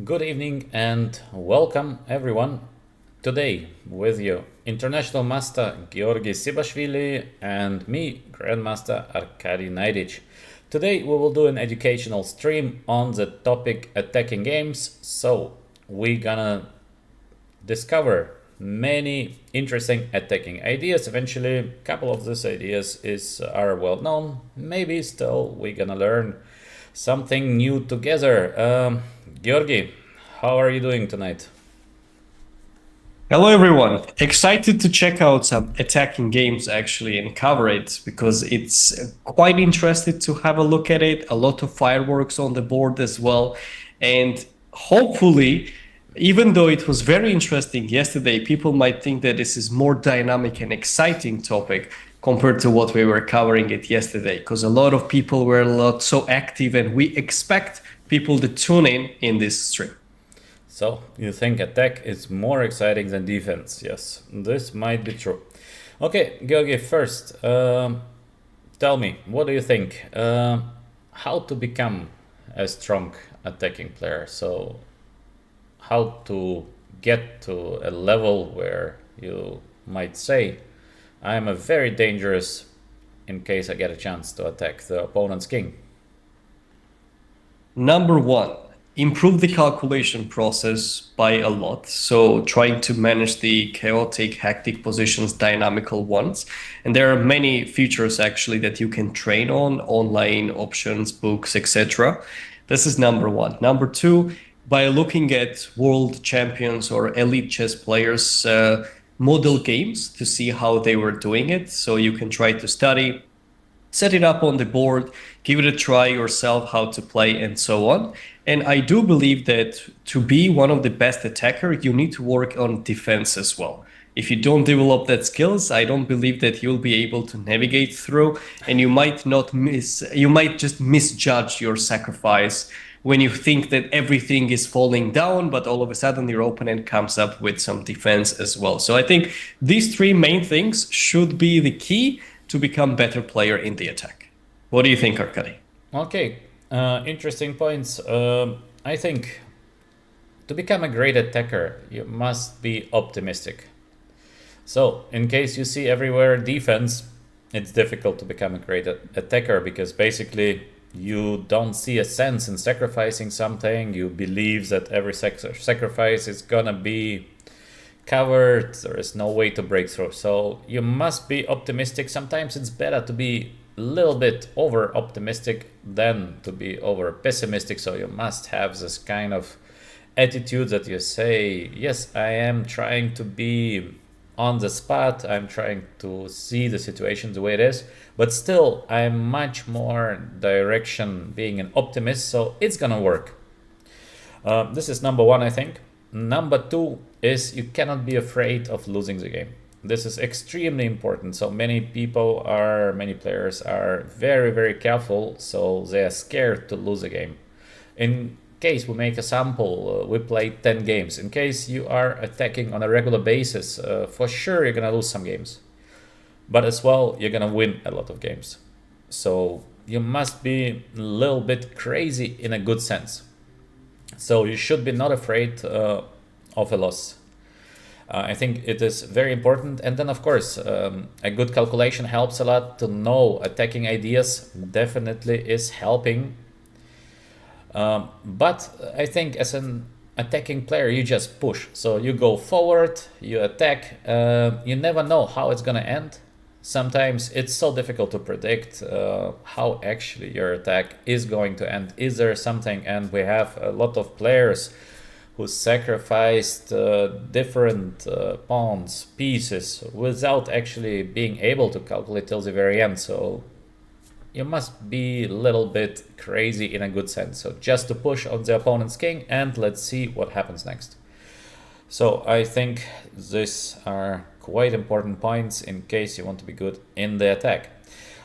Good evening and welcome everyone. Today with you, International Master Georgi Sibashvili and me, Grandmaster Arkady Naiditsch. Today we will do an educational stream on the topic attacking games. So we're gonna discover many interesting attacking ideas. Eventually, a couple of these ideas are well known. Maybe still we're gonna learn something new together. Georgi, how are you doing tonight? Hello everyone. Excited to check out some attacking games actually and cover it because it's quite interesting to have a look at it. A lot of fireworks on the board as well. And hopefully, even though it was very interesting yesterday, people might think that this is more dynamic and exciting topic compared to what we were covering it yesterday because a lot of people were a lot so active and we expect people to tune in this stream. So, you think attack is more exciting than defense? Yes, this might be true. Okay, Georgi, first, tell me, what do you think? How to become a strong attacking player? So, how to get to a level where you might say, I am a very dangerous in case I get a chance to attack the opponent's king. Number one, improve the calculation process by a lot. So trying to manage the chaotic, hectic positions, dynamical ones. And there are many features actually that you can train on, online options, books, etc. This is number one. Number two, by looking at world champions or elite chess players, model games to see how they were doing it. So you can try to study, set it up on the board, give it a try yourself how to play and so on. And I do believe that to be one of the best attacker, you need to work on defense as well. If you don't develop that skills, I don't believe that you'll be able to navigate through and you might just misjudge your sacrifice when you think that everything is falling down, but all of a sudden your opponent comes up with some defense as well. So I think these three main things should be the key to become better player in the attack. What do you think, Arkady? Okay, interesting points. I think to become a great attacker, you must be optimistic. So, in case you see everywhere defense, it's difficult to become a great attacker because basically you don't see a sense in sacrificing something. You believe that every sacrifice is gonna be covered. There is no way to break through. So you must be optimistic. Sometimes it's better to be a little bit over optimistic than to be over pessimistic. So you must have this kind of attitude that you say, yes, I am trying to be on the spot. I'm trying to see the situation the way it is, but still I'm much more direction being an optimist. So it's gonna work. This is number one, I think. Number two is you cannot be afraid of losing the game. This is extremely important. So many players are very, very careful. So they are scared to lose a game. In case we make a sample, we play 10 games. In case you are attacking on a regular basis, for sure you're gonna lose some games. But as well, you're gonna win a lot of games. So you must be a little bit crazy in a good sense. So you should be not afraid of a loss. I think it is very important. And then, of course, a good calculation helps a lot. To know attacking ideas definitely is helping. But I think as an attacking player, you just push. So you go forward, you attack. You never know how it's going to end. Sometimes it's so difficult to predict how actually your attack is going to end. Is there something? And we have a lot of players who sacrificed different pawns, pieces, without actually being able to calculate till the very end. So you must be a little bit crazy in a good sense. So just to push on the opponent's king and let's see what happens next. So I think these are quite important points in case you want to be good in the attack.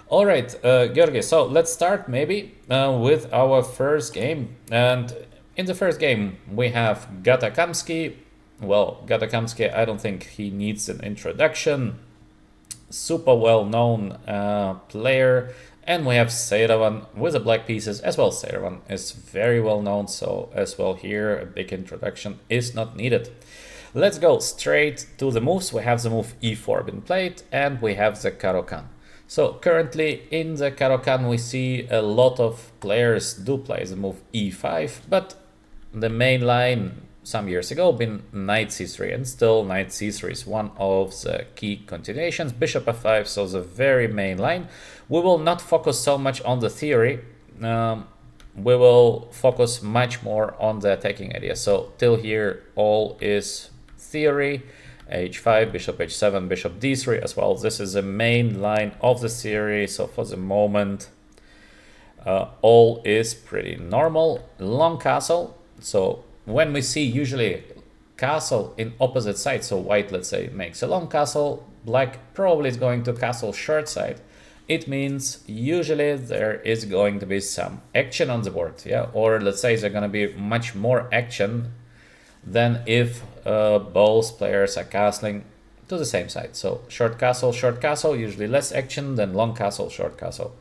All right, Georgi, so let's start maybe with our first game. And in the first game, we have Gatakamsky. Well, Gatakamsky, I don't think he needs an introduction. Super well-known player. And we have Seiravan with the black pieces as well. Seiravan is very well known, so as well here a big introduction is not needed. Let's go straight to the moves. We have the move e4 been played, and we have the Caro-Kann. So currently in the Caro-Kann we see a lot of players do play the move e5, but the main line some years ago been knight c3, and still knight c3 is one of the key continuations. Bishop f5, so the very main line. We will not focus so much on the theory. We will focus much more on the attacking idea. So till here all is theory. h5, bishop h7, bishop d3 as well. This is the main line of the series, so for the moment all is pretty normal. Long castle, so when we see usually castle in opposite sides, so white, let's say, makes a long castle, black probably is going to castle short side. It means usually there is going to be some action on the board, yeah, or let's say there's going to be much more action than if both players are castling to the same side. So short castle, usually less action than long castle, short castle.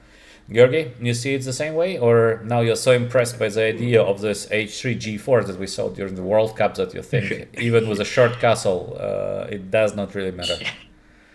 Georgi, you see it the same way, or now you're so impressed by the idea of this h3 g4 that we saw during the World Cup that you think even with a short castle it does not really matter?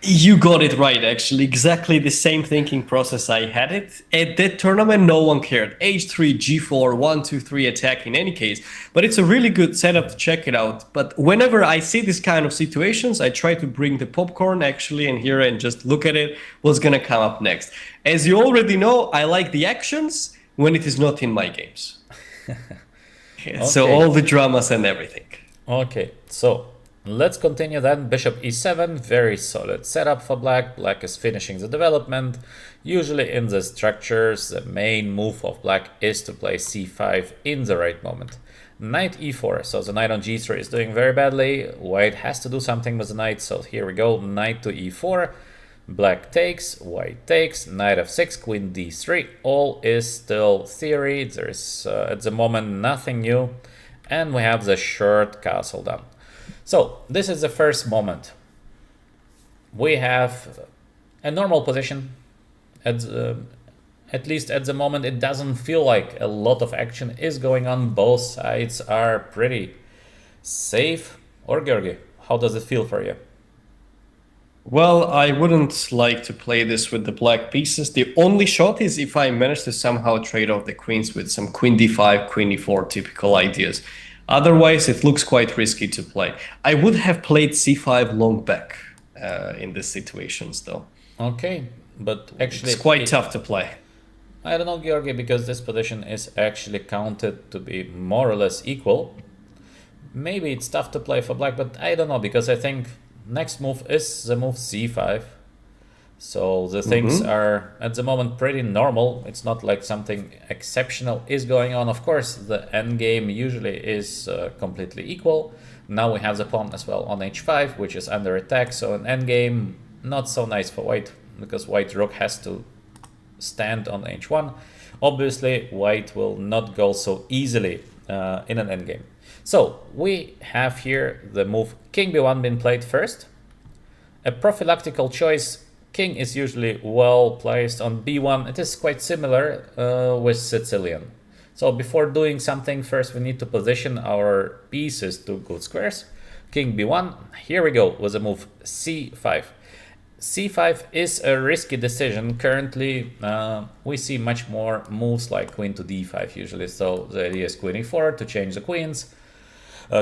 You got it right, actually. Exactly the same thinking process I had it. At that tournament, no one cared. h3, g4, 1, 2, 3 attack in any case. But it's a really good setup to check it out. But whenever I see this kind of situations, I try to bring the popcorn actually in here and just look at it, what's going to come up next. As you already know, I like the actions when it is not in my games. Okay. So all the dramas and everything. Okay, so let's continue then. Bishop e7, very solid setup for black. Black is finishing the development. Usually in the structures, the main move of black is to play c5 in the right moment. Knight e4, so the knight on g3 is doing very badly. White has to do something with the knight, so here we go. Knight to e4, black takes, white takes, knight f6, queen d3. All is still theory. There's at the moment nothing new. And we have the short castle done. So this is the first moment. We have a normal position. At least at the moment, it doesn't feel like a lot of action is going on. Both sides are pretty safe. Or Georgi, how does it feel for you? Well, I wouldn't like to play this with the black pieces. The only shot is if I manage to somehow trade off the queens with some queen d5, queen e4 typical ideas. Otherwise, it looks quite risky to play. I would have played c5 long back in these situations, though. Okay, but actually... It's quite tough to play. I don't know, Georgi, because this position is actually counted to be more or less equal. Maybe it's tough to play for black, but I don't know, because I think next move is the move c5. So the things are at the moment pretty normal. It's not like something exceptional is going on. Of course, the endgame usually is completely equal. Now we have the pawn as well on h5, which is under attack. So an endgame, not so nice for white, because white rook has to stand on h1. Obviously, white will not go so easily in an endgame. So we have here the move king b1 been played first. A prophylactical choice. King is usually well placed on b1. It is quite similar with Sicilian. So before doing something, first we need to position our pieces to good squares. King b1. Here we go with the move c5. c5 is a risky decision. Currently, we see much more moves like queen to d5 usually. So the idea is queen e4 to change the queens.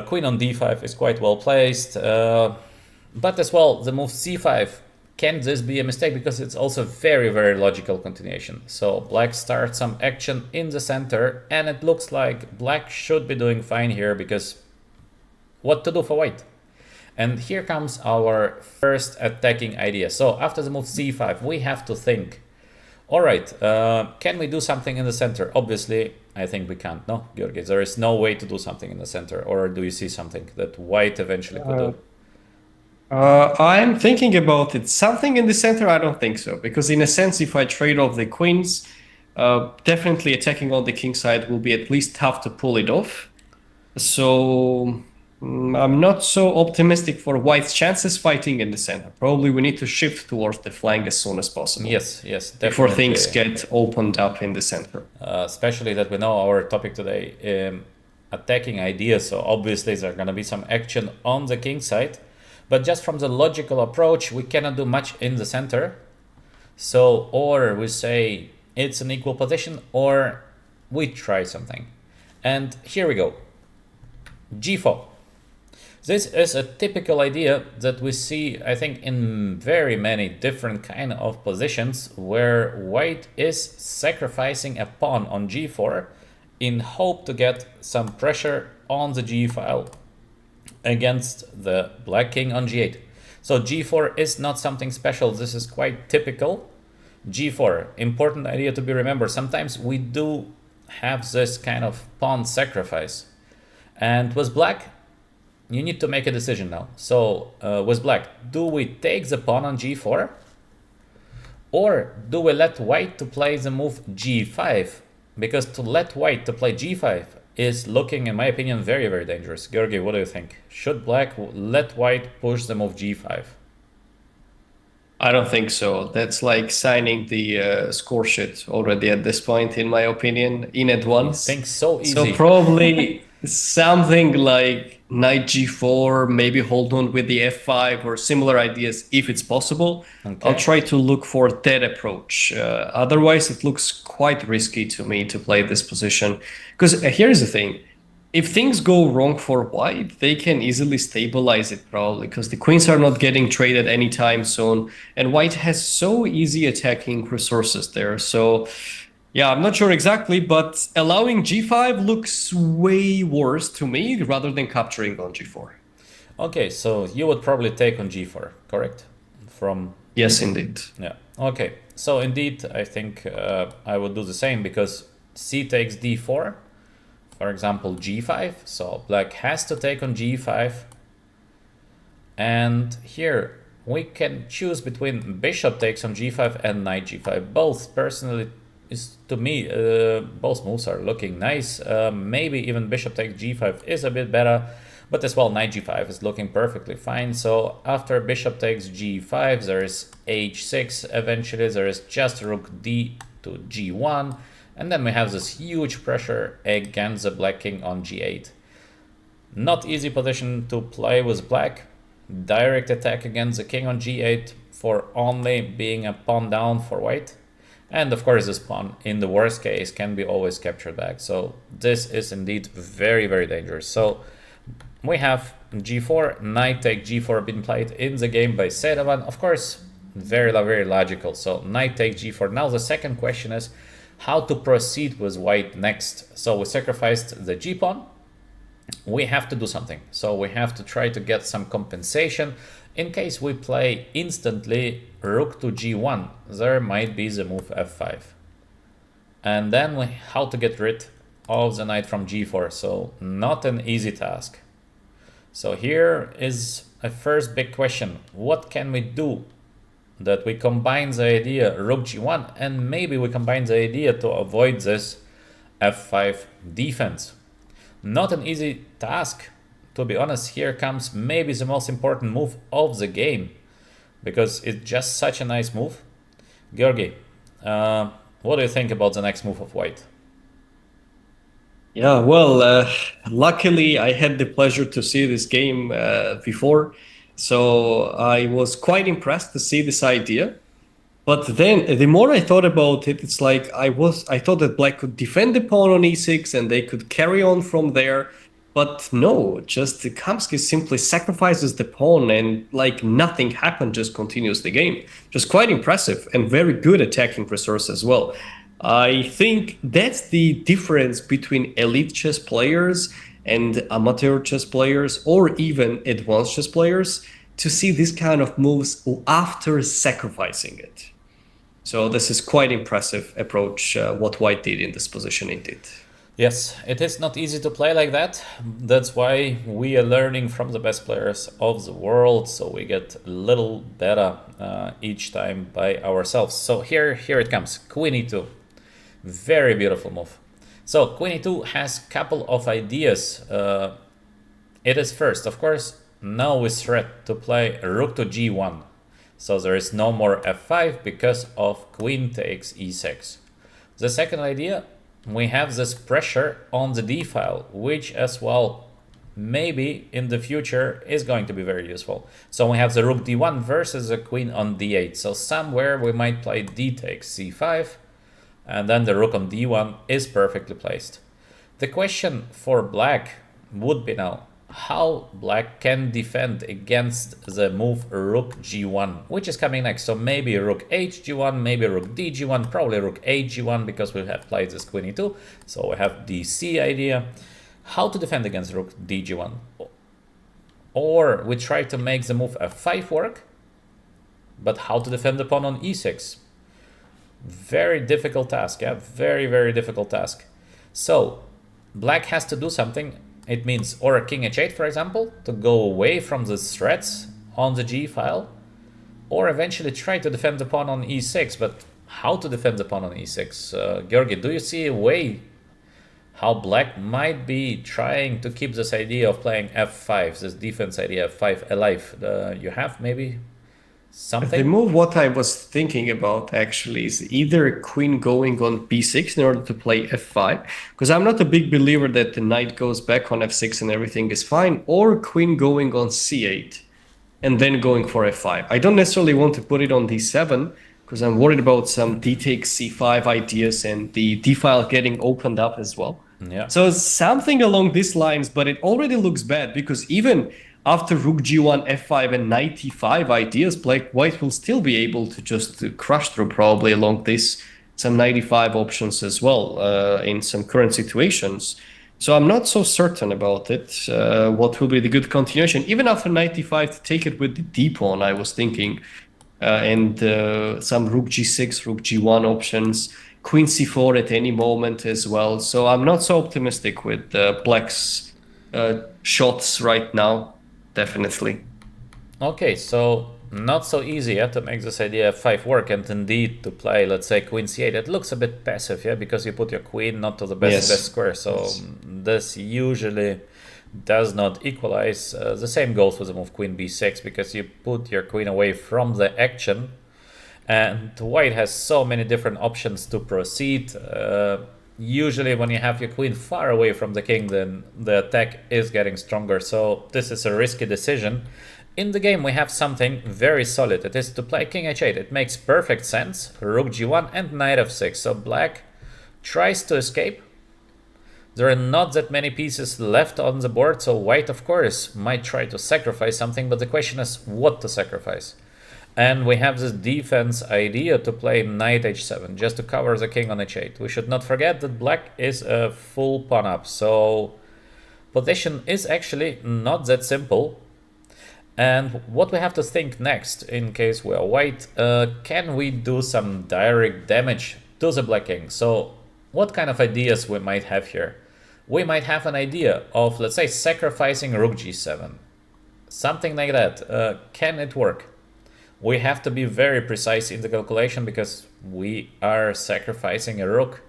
Queen on d5 is quite well placed. But as well, the move c5. Can this be a mistake? Because it's also very, very logical continuation. So black starts some action in the center, and it looks like black should be doing fine here, because what to do for white? And here comes our first attacking idea. So after the move c5, we have to think, all right, can we do something in the center? Obviously, I think we can't, no, Georgi? There is no way to do something in the center, or do you see something that white eventually could do? I'm thinking about it. Something in the center, I don't think so. Because in a sense, if I trade off the queens, definitely attacking on the king side will be at least tough to pull it off. So I'm not so optimistic for white's chances fighting in the center. Probably we need to shift towards the flank as soon as possible Yes, yes, before things definitely. get opened up in the center. Especially that we know our topic today, attacking ideas. So obviously there are going to be some action on the king side, but just from the logical approach, we cannot do much in the center. So or we say it's an equal position, or we try something. And here we go. G4. This is a typical idea that we see, I think, in very many different kind of positions where white is sacrificing a pawn on g4 in hope to get some pressure on the g file against the black king on g8. So g4 is not something special. This is quite typical. G4, important idea to be remembered. Sometimes we do have this kind of pawn sacrifice. And with black, you need to make a decision now. So with black, do we take the pawn on g4, or do we let white to play the move g5? Because to let white to play g5 is looking, in my opinion, very, very dangerous. Georgi, what do you think? Should black let white push the move g5? I don't think so. That's like signing the score sheet already at this point, in my opinion, in You advance. think so So easy? probably something like knight g4, maybe hold on with the f5 or similar ideas if it's possible. I'll Okay. try to look for that approach. Otherwise, it looks quite risky to me to play this position. Because here's the thing. If things go wrong for white, they can easily stabilize it probably because the queens are not getting traded anytime soon, and white has so easy attacking resources there. So yeah, I'm not sure exactly, but allowing g5 looks way worse to me rather than capturing on g4. Okay, so you would probably take on g4, correct? From Yes, indeed. Yeah. Okay. So indeed, I think I would do the same because c takes d4, for example, g5. So black has to take on g5. And here we can choose between bishop takes on g5 and knight g5. Both personally is to me, both moves are looking nice. Maybe even bishop takes g5 is a bit better, but as well knight g5 is looking perfectly fine. So after bishop takes g5, there is h6. Eventually there is just rook d to g1, and then we have this huge pressure against the black king on g8. Not easy position to play with black. Direct attack against the king on g8 for only being a pawn down for white. And of course this pawn in the worst case can be always captured back. So this is indeed very, very dangerous. So we have g4, knight take g4 being played in the game by Sedavan. Of course, very, very logical. So knight take g4. Now the second question is how to proceed with white next. So we sacrificed the g pawn. We have to do something. So we have to try to get some compensation. In case we play instantly rook to g1, there might be the move f5. And then how to get rid of the knight from g4. So not an easy task. So here is a first big question. What can we do that we combine the idea rook g1 and maybe we combine the idea to avoid this f5 defense? Not an easy task, to be honest. Here comes maybe the most important move of the game because it's just such a nice move. Georgi, what do you think about the next move of white? Yeah, well, luckily I had the pleasure to see this game before, so I was quite impressed to see this idea. But then the more I thought about it, it's like I thought that black could defend the pawn on e6 and they could carry on from there. But no, just Kamsky simply sacrifices the pawn and like nothing happened, just continues the game. Just quite impressive and very good attacking resource as well. I think that's the difference between elite chess players and amateur chess players or even advanced chess players to see this kind of moves after sacrificing it. So this is quite impressive approach, what white did in this position indeed. Yes, it is not easy to play like that. That's why we are learning from the best players of the world, so we get a little better each time by ourselves. So here it comes, queen e2. Very beautiful move. So queen e2 has couple of ideas It is first. Of course, now we threat to play rook to g1. So there is no more f5 because of queen takes e6. The second idea, we have this pressure on the d file, which as well maybe in the future is going to be very useful. So we have the rook d1 versus the queen on d8. So somewhere we might play d takes c5, and then the rook on d1 is perfectly placed. The question for black would be now how black can defend against the move rook g1, which is coming next. So maybe rook hg1, maybe rook dg1, probably rook hg1 because we have played this queen e2. So we have dc idea. How to defend against rook dg1? Or we try to make the move f5 work, but how to defend the pawn on e6? Very difficult task, yeah, very, very difficult task. So black has to do something. It means or a king h8, for example, to go away from the threats on the g file, or eventually try to defend the pawn on e6. But how to defend the pawn on e6? Georgi, do you see a way how black might be trying to keep this idea of playing f5, this defense idea f5 alive? You have maybe something? The move what I was thinking about actually is either queen going on b6 in order to play f5, because I'm not a big believer that the knight goes back on f6 and everything is fine, or queen going on c8 and then going for f5. I don't necessarily want to put it on d7 because I'm worried about some d takes c5 ideas and the d file getting opened up as well. Yeah. So something along these lines, but it already looks bad because even after rook g1, f5, and knight e5 ideas, black white will still be able to just crush through probably along this some knight e5 options as well in some current situations. So I'm not so certain about it. What will be the good continuation? Even after knight e5 to take it with the d pawn, I was thinking, and some rook g6, rook g1 options, queen c4 at any moment as well. So I'm not so optimistic with black's shots right now. Definitely. Okay, so not so easy to make this idea f5 work, and indeed to play, let's say, queen c8. It looks a bit passive, yeah, because you put your queen not to the best square. So this usually does not equalize. The same goes with the move queen b6 because you put your queen away from the action, and white has so many different options to proceed. Usually when you have your queen far away from the king, then the attack is getting stronger. So this is a risky decision. In the game we have something very solid. It is to play king h8. It makes perfect sense. Rook g1 and knight f6. So black tries to escape. There are not that many pieces left on the board. So white, of course, might try to sacrifice something. But the question is what to sacrifice. And we have this defense idea to play knight h7, just to cover the king on h8. We should not forget that black is a full pawn up, so position is actually not that simple. And what we have to think next, in case we are white, can we do some direct damage to the black king? So what kind of ideas we might have here? We might have an idea of, let's say, sacrificing rook g7. Something like that. Can it work? We have to be very precise in the calculation because we are sacrificing a rook.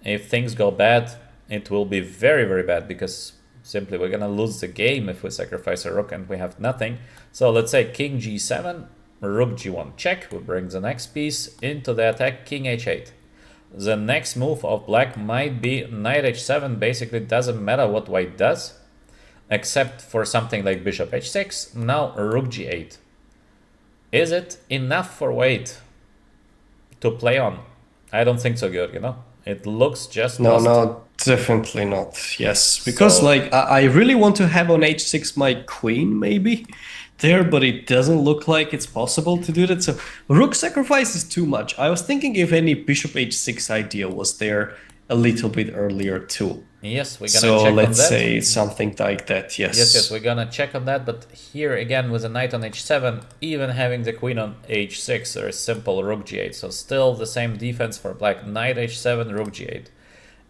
If things go bad, it will be very, very bad because simply we're gonna lose the game if we sacrifice a rook and we have nothing. So let's say king g7, rook g1 check. We bring the next piece into the attack, king h8. The next move of black might be knight h7. Basically doesn't matter what white does, except for something like bishop h6. Now rook g8. Is it enough for white to play on? I don't think so, Georg, It looks just lost. No, definitely not. Yes, because I really want to have on h6 my queen maybe there, but it doesn't look like it's possible to do that. So rook sacrifice is too much. I was thinking if any bishop h6 idea was there a little bit earlier too. Yes, we're gonna check on that. So let's say something like that, yes. Yes, we're gonna check on that, but here again with a knight on h7, even having the queen on h6, there is simple rook g8. So still the same defense for black, knight h7, rook g8.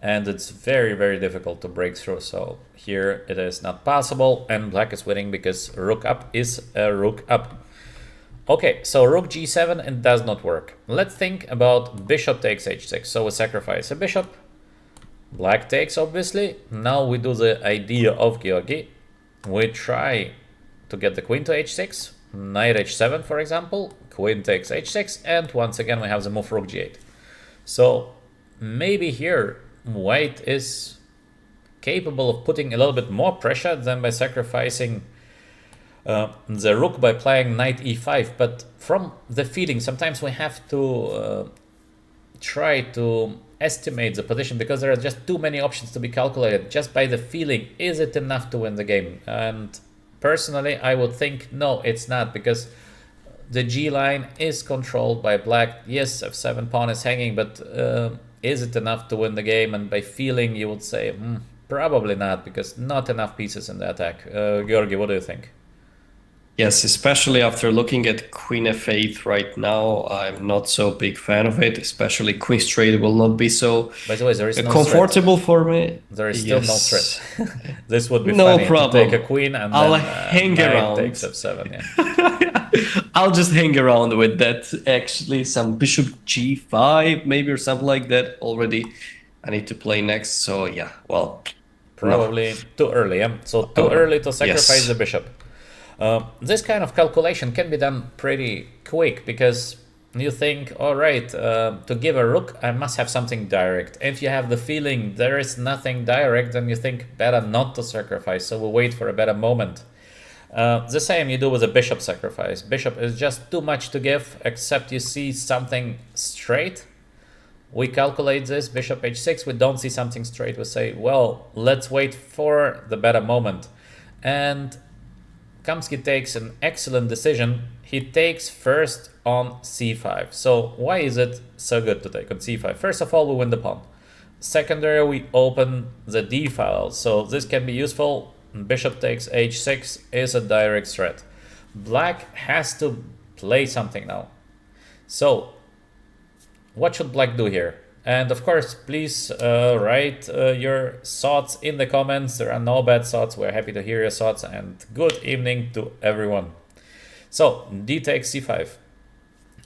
And it's very, very difficult to break through. So here it is not possible, and black is winning because rook up is a rook up. Okay, so rook g7, it does not work. Let's think about bishop takes h6. So we sacrifice a bishop. Black takes, obviously. Now we do the idea of Georgi. we try to get the queen to h6, knight h7 for example, queen takes h6, and once again we have the move rook g8. So maybe here white is capable of putting a little bit more pressure than by sacrificing the rook by playing knight e5, but from the feeling sometimes we have to try to estimate the position because there are just too many options to be calculated. Just by the feeling, is it enough to win the game? And personally I would think no, it's not, because the G line is controlled by black. Yes, f7 pawn is hanging, but is it enough to win the game? And by feeling you would say probably not, because not enough pieces in the attack. Georgi, what do you think? Yes, especially after looking at Queen f8 right now, I'm not so big fan of it. Especially Queen straight will not be so By the way, there is no comfortable threat. for me. There is still no threat. This would be No funny problem. to take a queen and I'll then hang knight around. takes f7. Yeah. I'll just hang around with that. Actually, some bishop g5 maybe or something like that. Already, I need to play next. So yeah, well, Probably too early. Yeah? So too early to sacrifice yes. the bishop. This kind of calculation can be done pretty quick, because you think, all right, to give a rook, I must have something direct. If you have the feeling there is nothing direct, then you think better not to sacrifice. So we wait for a better moment. The same you do with a bishop sacrifice. Bishop is just too much to give, except you see something straight. We calculate this, bishop h6, we don't see something straight. We say, well, let's wait for the better moment. And Kamsky takes an excellent decision. He takes first on c5. So why is it so good to take on c5? First of all, we win the pawn. Secondary, we open the d file. So this can be useful. Bishop takes h6 is a direct threat. Black has to play something now. So what should black do here? And of course, please write your thoughts in the comments. There are no bad thoughts. We're happy to hear your thoughts, and good evening to everyone. So d takes c5.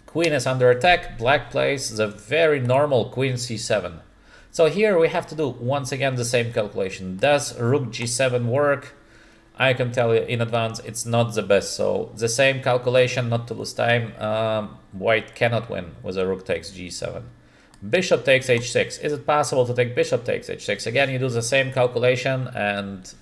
Queen is under attack. Black plays the very normal queen c7. So here we have to do once again the same calculation. Does rook g7 work? I can tell you in advance it's not the best. So the same calculation, not to lose time. White cannot win with a rook takes g7. Bishop takes h6. Is it possible to take bishop takes h6? Again, you do the same calculation and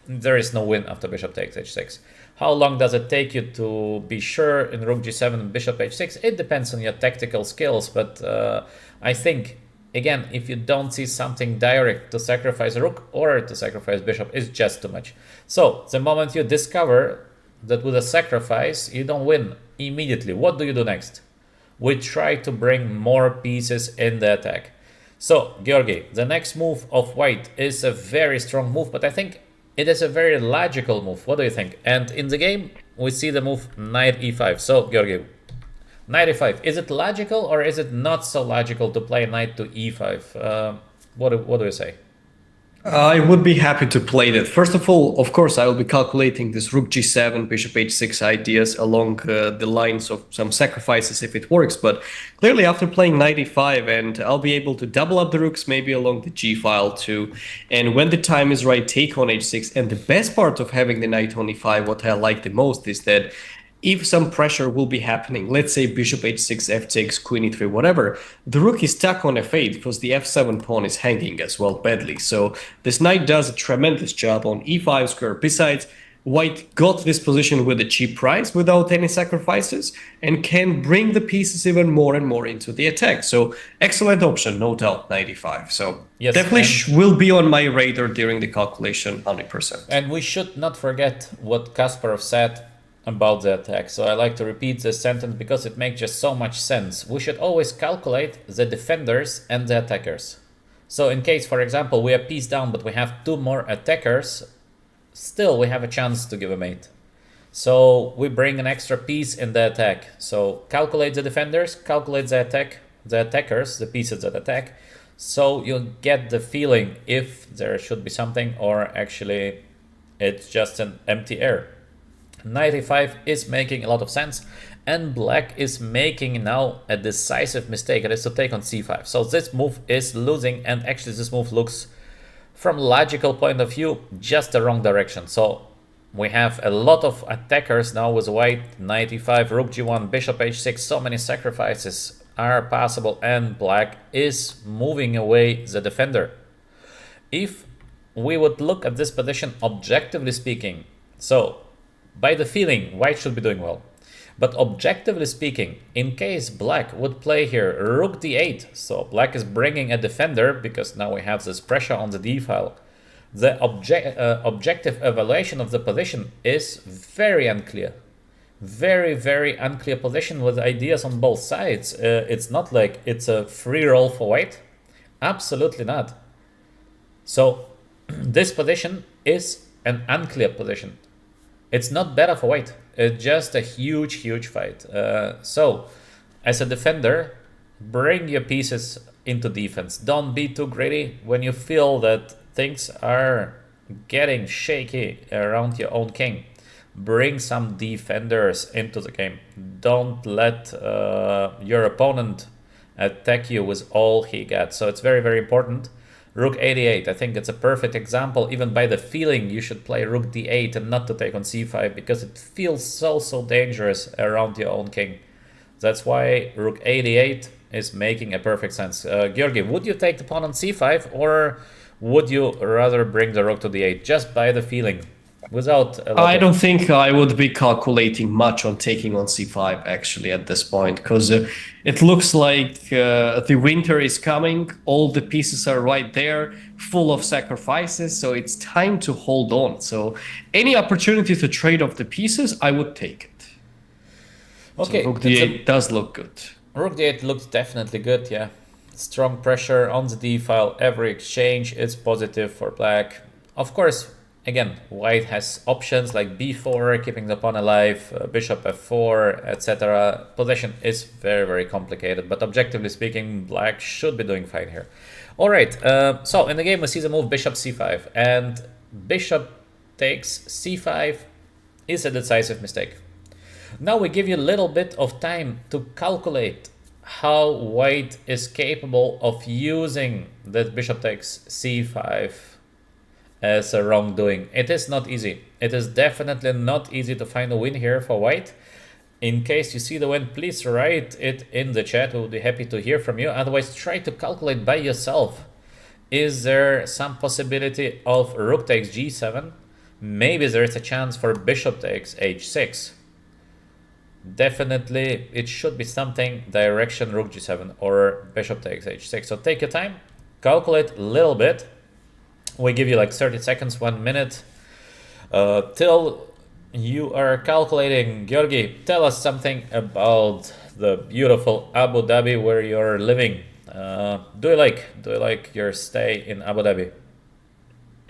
there is no win after bishop takes h6. How long does it take you to be sure in rook g7 and bishop h6? It depends on your tactical skills, but I think, again, if you don't see something direct, to sacrifice a rook or to sacrifice bishop is just too much. So the moment you discover that with a sacrifice you don't win immediately, what do you do next? We try to bring more pieces in the attack. So, Georgi, the next move of white is a very strong move, but I think it is a very logical move. What do you think? And in the game, we see the move knight e5. So, Georgi, knight e5, is it logical or is it not so logical to play knight to e5? What do you say? I would be happy to play that. First of all, of course, I will be calculating this rook g7, bishop h6 ideas along the lines of some sacrifices if it works. But clearly after playing knight e5, and I'll be able to double up the rooks maybe along the g file too. And when the time is right, take on h6. And the best part of having the knight on e5, what I like the most is that if some pressure will be happening, let's say bishop h6, f takes, queen e3, whatever, the rook is stuck on f8 because the f7 pawn is hanging as well badly. So this knight does a tremendous job on e5 square. Besides, white got this position with a cheap price without any sacrifices and can bring the pieces even more and more into the attack. So excellent option, no doubt, knight e5. So yes, definitely will be on my radar during the calculation, 100%. And we should not forget what Kasparov said about the attack. So I like to repeat this sentence because it makes just so much sense. We should always calculate the defenders and the attackers. So in case, for example, we are piece down but we have two more attackers, still we have a chance to give a mate. So we bring an extra piece in the attack. So calculate the defenders, calculate the attackers, the pieces that attack. So you'll get the feeling if there should be something or actually it's just an empty air. Knight e5 is making a lot of sense, and black is making now a decisive mistake. It is to take on c5. So this move is losing, and actually this move looks, from logical point of view, just the wrong direction. So We have a lot of attackers now with white. Knight e5, rook g1, bishop h6. So many sacrifices are possible, and black is moving away the defender. If we would look at this position objectively speaking, so by the feeling, white should be doing well. But objectively speaking, in case black would play here rook d8, so black is bringing a defender because now we have this pressure on the d file. The objective evaluation of the position is very unclear. Very, very unclear position with ideas on both sides. It's not like it's a free roll for white. Absolutely not. So this position is an unclear position. It's not better for white. It's just a huge, huge fight. So as a defender, bring your pieces into defense. Don't be too greedy when you feel that things are getting shaky around your own king. Bring some defenders into the game. Don't let your opponent attack you with all he got. So it's very, very important. Rook 88, I think it's a perfect example. Even by the feeling, you should play rook d8 and not to take on c5 because it feels so dangerous around your own king. That's why rook 88 is making a perfect sense. Georgi, would you take the pawn on c5 or would you rather bring the rook to d8 just by the feeling? Without I don't think I would be calculating much on taking on c5 actually at this point, because it looks like the winter is coming, all the pieces are right there, full of sacrifices, so it's time to hold on. So any opportunity to trade off the pieces, I would take it. Okay, so rook d8 does look good. Rook d8 looks definitely good, yeah. Strong pressure on the d file, every exchange is positive for black. Of course, again, white has options like b4, keeping the pawn alive, bishop f4, etc. Position is very, very complicated, but objectively speaking, black should be doing fine here. All right, so in the game we see the move bishop c5, and bishop takes c5 is a decisive mistake. Now we give you a little bit of time to calculate how white is capable of using that bishop takes c5 as a wrongdoing. It is not easy. It is definitely not easy to find a win here for white. In case you see the win, please write it in the chat. We'll be happy to hear from you. Otherwise, try to calculate by yourself. Is there some possibility of rook takes g7? Maybe there is a chance for bishop takes h6. Definitely, it should be something direction rook g7 or bishop takes h6. So take your time, calculate a little bit. We give you like 30 seconds, 1 minute, till you are calculating. Georgi, tell us something about the beautiful Abu Dhabi where you're living. Do you like your stay in Abu Dhabi?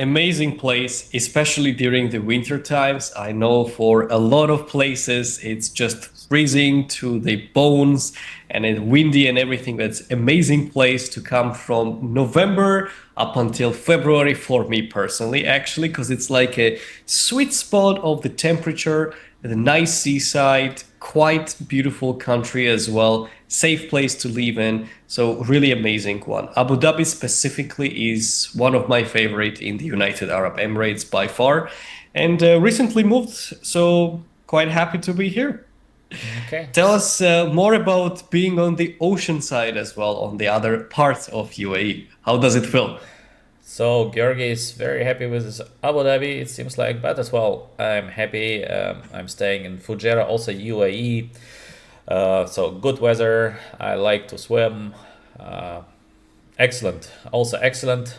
Amazing place, especially during the winter times. I know for a lot of places it's just freezing to the bones and it's windy and everything. That's amazing place to come from November up until February for me personally, actually, because it's like a sweet spot of the temperature, the nice seaside, quite beautiful country as well, safe place to live in. So really amazing one. Abu Dhabi specifically is one of my favorite in the United Arab Emirates by far, and recently moved, so quite happy to be here. Okay. Tell us more about being on the ocean side as well, on the other part of UAE. How does it feel? So Georgi is very happy with Abu Dhabi, it seems like, but as well, I'm happy. I'm staying in Fujairah, also UAE. So good weather. I like to swim. Excellent. Also excellent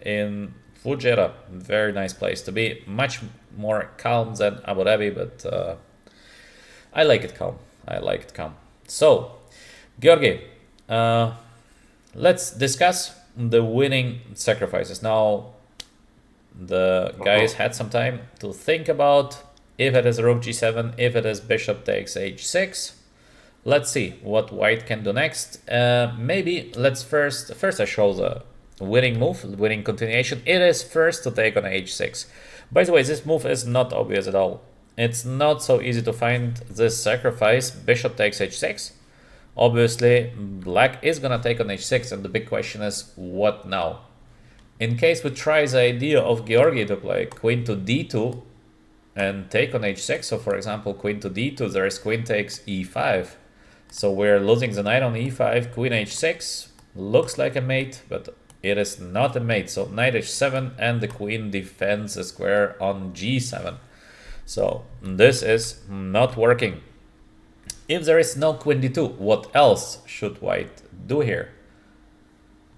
in Fujairah. Very nice place to be. Much more calm than Abu Dhabi, but I like it calm. I like it calm. So, Georgi, let's discuss the winning sacrifices. Now, the guys had some time to think about if it is rook g7, if it is bishop takes h6. Let's see what white can do next. Maybe let's first I show the winning move, the winning continuation. It is first to take on h6. By the way, this move is not obvious at all. It's not so easy to find this sacrifice. Bishop takes h6. Obviously, black is gonna take on h6, and the big question is, what now? In case we try the idea of Georgi to play queen to d2, and take on h6. So for example, queen to d2, there is queen takes e5. So we're losing the knight on e5, queen h6, looks like a mate, but it is not a mate. So knight h7 and the queen defends a square on g7. So this is not working. If there is no queen d2, what else should white do here?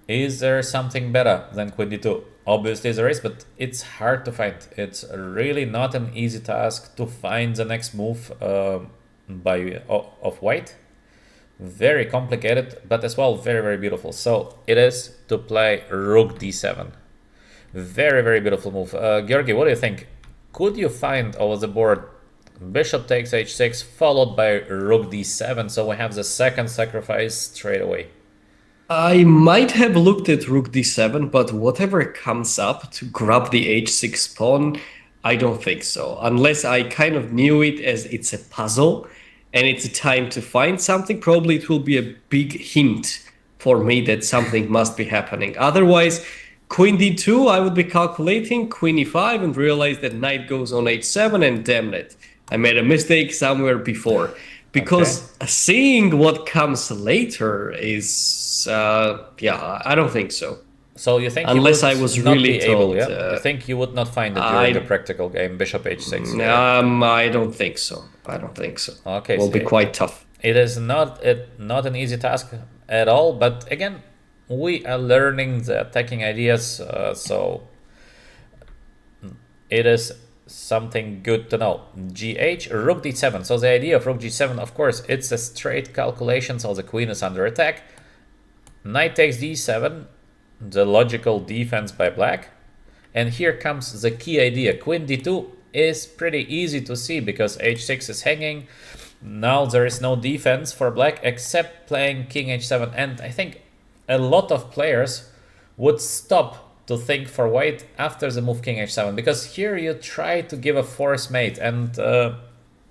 Is there something better than queen d2? Obviously there is, but it's hard to find. It's really not an easy task to find the next move of white. Very complicated, but as well very, very beautiful. So it is to play rook d7. Very, very beautiful move. Georgi, what do you think? Could you find over the board bishop takes h6 followed by rook d7? So we have the second sacrifice straight away. I might have looked at rook d7, but whatever comes up to grab the h6 pawn, I don't think so. Unless I kind of knew it as it's a puzzle and it's a time to find something, probably it will be a big hint for me that something must be happening. Otherwise, queen d2, I would be calculating queen e5 and realize that knight goes on h7 and damn it, I made a mistake somewhere before. Because seeing what comes later is, yeah, I don't think so. So you think unless you would I was not really be able, told, yeah? You think you would not find it during the practical game, bishop h6? I don't think so. I don't think so. Okay, it will so be quite tough. It is not an easy task at all, but again, we are learning the attacking ideas, so it is something good to know. Gh, rook d7. So the idea of rook g7, of course, it's a straight calculation, so the queen is under attack. Knight takes d7, the logical defense by black. And here comes the key idea. Queen d2 is pretty easy to see because h6 is hanging. Now there is no defense for black except playing king h7. And I think a lot of players would stop to think for white after the move king h7, because here you try to give a force mate, and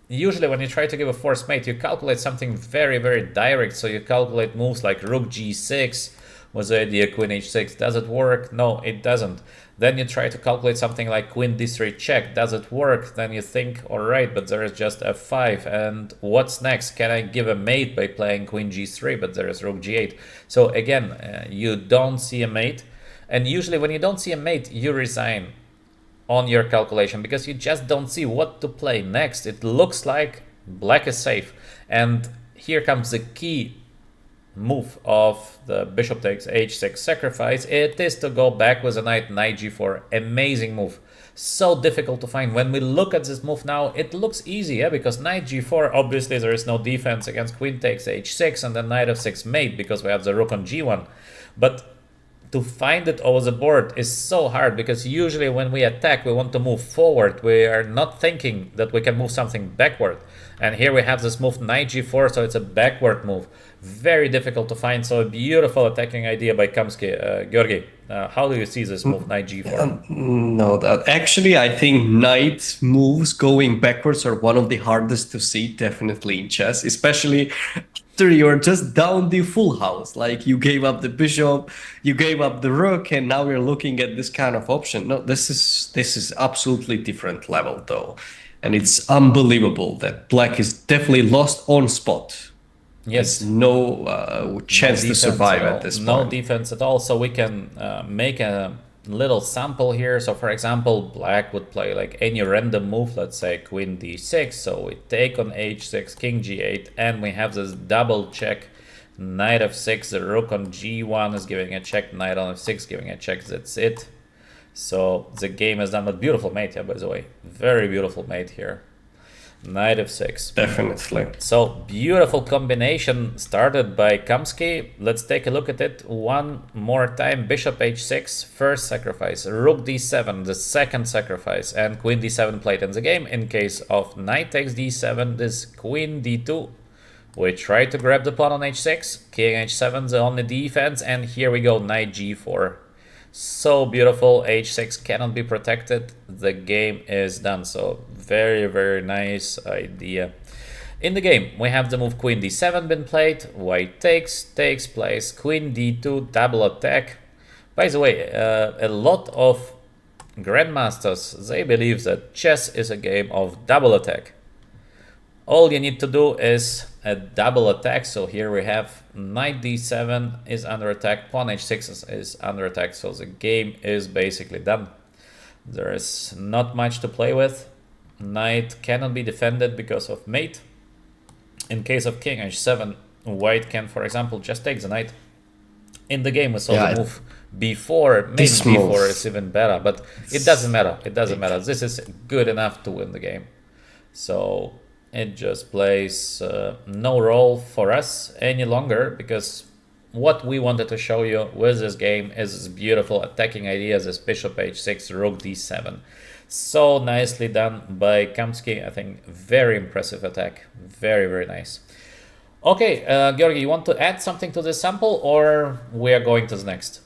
usually when you try to give a force mate you calculate something very, very direct. So you calculate moves like rook g6 was the idea, queen h6. Does it work? No, it doesn't. Then you try to calculate something like queen d3 check. Does it work? Then you think, all right, but there is just f5, and what's next? Can I give a mate by playing queen g3? But there is rook g8. So again, you don't see a mate. And usually when you don't see a mate, you resign on your calculation because you just don't see what to play next. It looks like black is safe. And here comes the key move of the bishop takes h6 sacrifice. It is to go back with a knight g4. Amazing move. So difficult to find. When we look at this move now, it looks easy, yeah? Because knight g4, obviously there is no defense against queen takes h6 and then knight f6 mate because we have the rook on g1. But to find it over the board is so hard because usually when we attack, we want to move forward. We are not thinking that we can move something backward. And here we have this move knight g4, so it's a backward move. Very difficult to find. So a beautiful attacking idea by Kamsky. Georgi, how do you see this move knight g4? No, that actually I think knight moves going backwards are one of the hardest to see, definitely in chess, especially after you're just down the full house. Like you gave up the bishop, you gave up the rook, and now you're looking at this kind of option. No, this is absolutely different level though. And it's unbelievable that black is definitely lost on spot. Yes. There's no chance to survive at this point. No defense at all. So we can make a little sample here. So for example, black would play like any random move, let's say queen d6. So we take on h6, king g8, and we have this double check. Knight f6, the rook on g1 is giving a check, knight on f6 giving a check. That's it. So the game is done. But beautiful mate, yeah, by the way. Very beautiful mate here. Knight f6. Definitely. So beautiful combination started by Kamsky. Let's take a look at it one more time. Bishop h6, first sacrifice. Rook d7, the second sacrifice. And queen d7 played in the game. In case of knight takes d7, this queen d2. We try to grab the pawn on h6. King h7, the only defense. And here we go, knight g4. So beautiful. h6 cannot be protected. The game is done. So very, very nice idea. In the game, we have the move queen d7 been played. White takes place. Queen d2, double attack. By the way, a lot of grandmasters, they believe that chess is a game of double attack. All you need to do is a double attack. So here we have knight d7 is under attack, pawn h6 is under attack. So the game is basically done. There is not much to play with. Knight cannot be defended because of mate. In case of king h7, white can, for example, just take the knight. In the game we saw the move before, maybe before is even better, but it doesn't matter. It doesn't matter. This is good enough to win the game. So it just plays no role for us any longer, because what we wanted to show you with this game is this beautiful attacking idea, this bishop h6, rook d7. So nicely done by Kamsky. I think very impressive attack. Very, very nice. Okay, Georgi, you want to add something to this sample, or we are going to the next?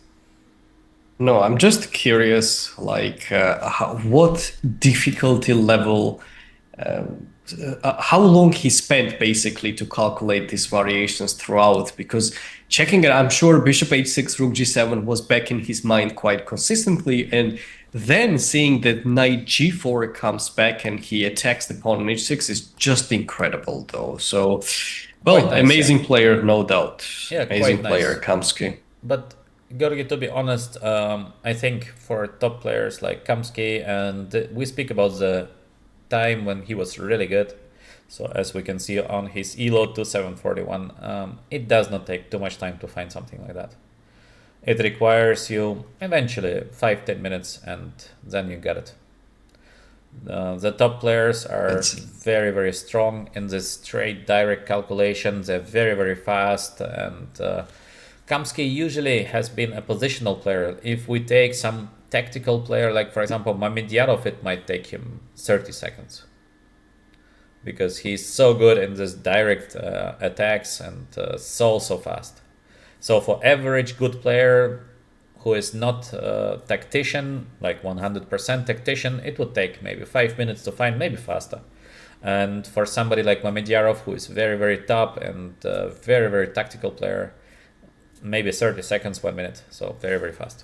No, I'm just curious, like what difficulty level, how long he spent basically to calculate these variations throughout, because checking it, I'm sure bishop h6, rook g7 was back in his mind quite consistently, and then seeing that knight g4 comes back and he attacks the pawn on h6 is just incredible though. So, well, nice, amazing player, no doubt. Yeah, amazing player, nice. Kamsky. But Georgi, to be honest, I think for top players like Kamsky, and we speak about the time when he was really good. So as we can see on his elo to 741, it does not take too much time to find something like that. It requires you eventually 5-10 minutes, and then you get it. The top players are very, very strong in this straight direct calculation. They're very, very fast, and Kamsky usually has been a positional player. If we take some tactical player, like for example Mamedyarov, it might take him 30 seconds. Because he's so good in this direct attacks and so fast. So for average good player who is not a tactician, like 100% tactician, it would take maybe 5 minutes to find, maybe faster. And for somebody like Mamedyarov, who is very, very top and very, very tactical player, maybe 30 seconds, 1 minute. So very, very fast.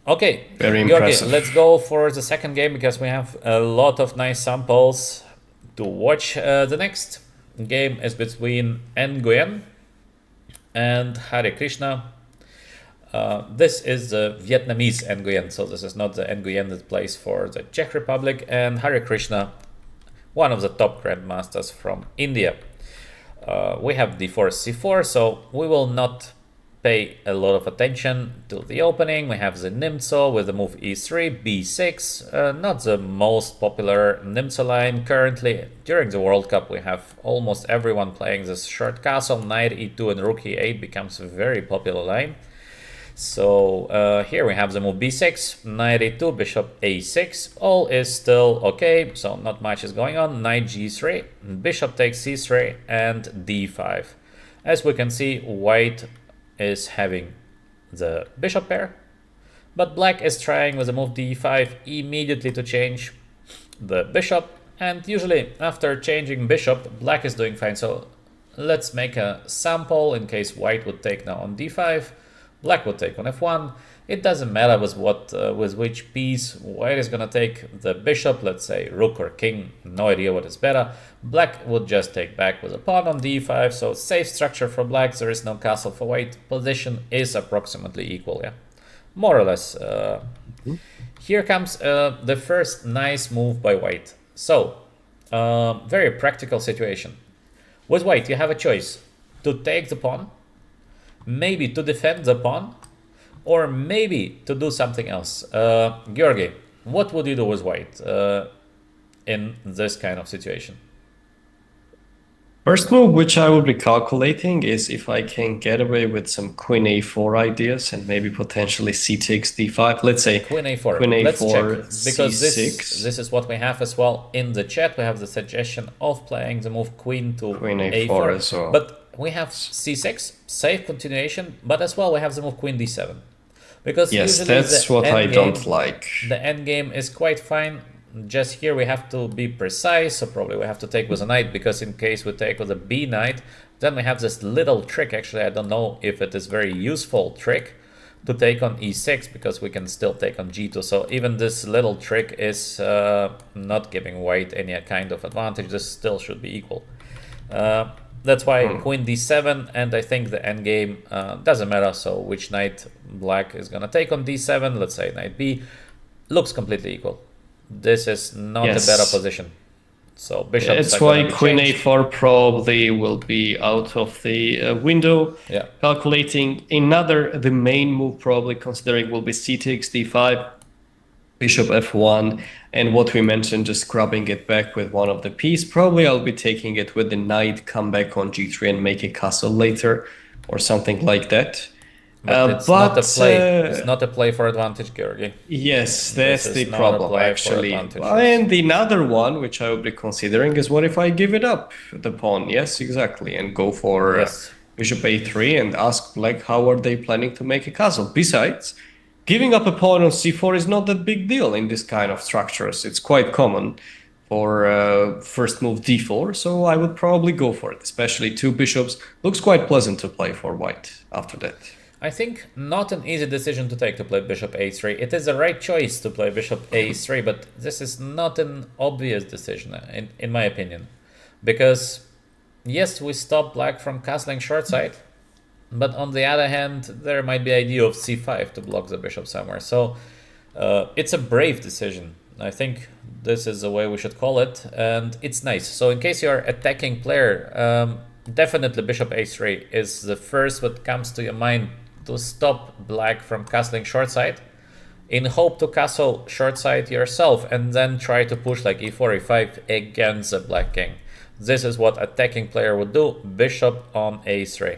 Okay, very impressive. Let's go for the second game, because we have a lot of nice samples to watch. The next game is between Nguyen and Hare Krishna. This is the Vietnamese Nguyen, so this is not the Nguyen that plays for the Czech Republic, and Hare Krishna, one of the top grandmasters from India. We have d4, c4, so we will not pay a lot of attention to the opening. We have the Nimzo with the move e3, b6, not the most popular Nimzo line currently. During the World Cup we have almost everyone playing this short castle. Knight e2 and rook e8 becomes a very popular line. So here we have the move b6, knight e2, bishop a6, all is still okay, so not much is going on. Knight g3, bishop takes c3, and d5. As we can see, white is having the bishop pair, but black is trying with the move d5 immediately to change the bishop, and usually after changing bishop, black is doing fine. So let's make a sample in case white would take now on d5, black would take on f1. It doesn't matter with which piece white is gonna take the bishop, let's say rook or king, no idea what is better. Black would just take back with a pawn on d5, so safe structure for black, there is no castle for white, position is approximately equal, yeah, more or less. Here comes the first nice move by white. So, very practical situation. With white, you have a choice to take the pawn, maybe to defend the pawn, or maybe to do something else. Georgi, what would you do with white in this kind of situation? First move, which I would be calculating, is if I can get away with some queen a4 ideas and maybe potentially c takes d5. Let's say queen a4. Queen a4, let's check, because c6. This is what we have as well in the chat. We have the suggestion of playing the move queen to queen a4 as well. But we have c6, safe continuation, but as well we have the move queen d7. Because yes, that's what I don't like. The endgame is quite fine. Just here we have to be precise, so probably we have to take with a knight, because in case we take with a b knight, then we have this little trick. Actually, I don't know if it is very useful trick, to take on e6 because we can still take on g2. So even this little trick is not giving white any kind of advantage. This still should be equal. That's why queen d7, and I think the endgame doesn't matter. So which knight black is gonna take on d7, let's say knight b, looks completely equal. This is not a better position. So bishops. That's why queen a4 probably will be out of the window. Yeah. Calculating the main move probably considering will be c takes d5, bishop f1, and what we mentioned, just grabbing it back with one of the pieces. Probably I'll be taking it with the knight, come back on g3 and make a castle later or something like that. But it's not a play. It's not a play for advantage, Georgi. Yes, that's the problem, actually. And another one, which I will be considering, is what if I give it up, the pawn? Yes, exactly, and go for bishop a3 and ask black how are they planning to make a castle. Besides, giving up a pawn on c4 is not that big deal in this kind of structures. It's quite common for first move d4, so I would probably go for it, especially two bishops. Looks quite pleasant to play for white after that. I think not an easy decision to take to play bishop a3. It is the right choice to play bishop a3, but this is not an obvious decision, in my opinion. Because, yes, we stop black from castling short side, but on the other hand, there might be idea of c5 to block the bishop somewhere. So it's a brave decision. I think this is the way we should call it, and it's nice. So in case you're attacking player, definitely bishop a3 is the first what comes to your mind to stop black from castling short side, in hope to castle short side yourself and then try to push like e4, e5 against the black king. This is what attacking player would do, bishop on a3.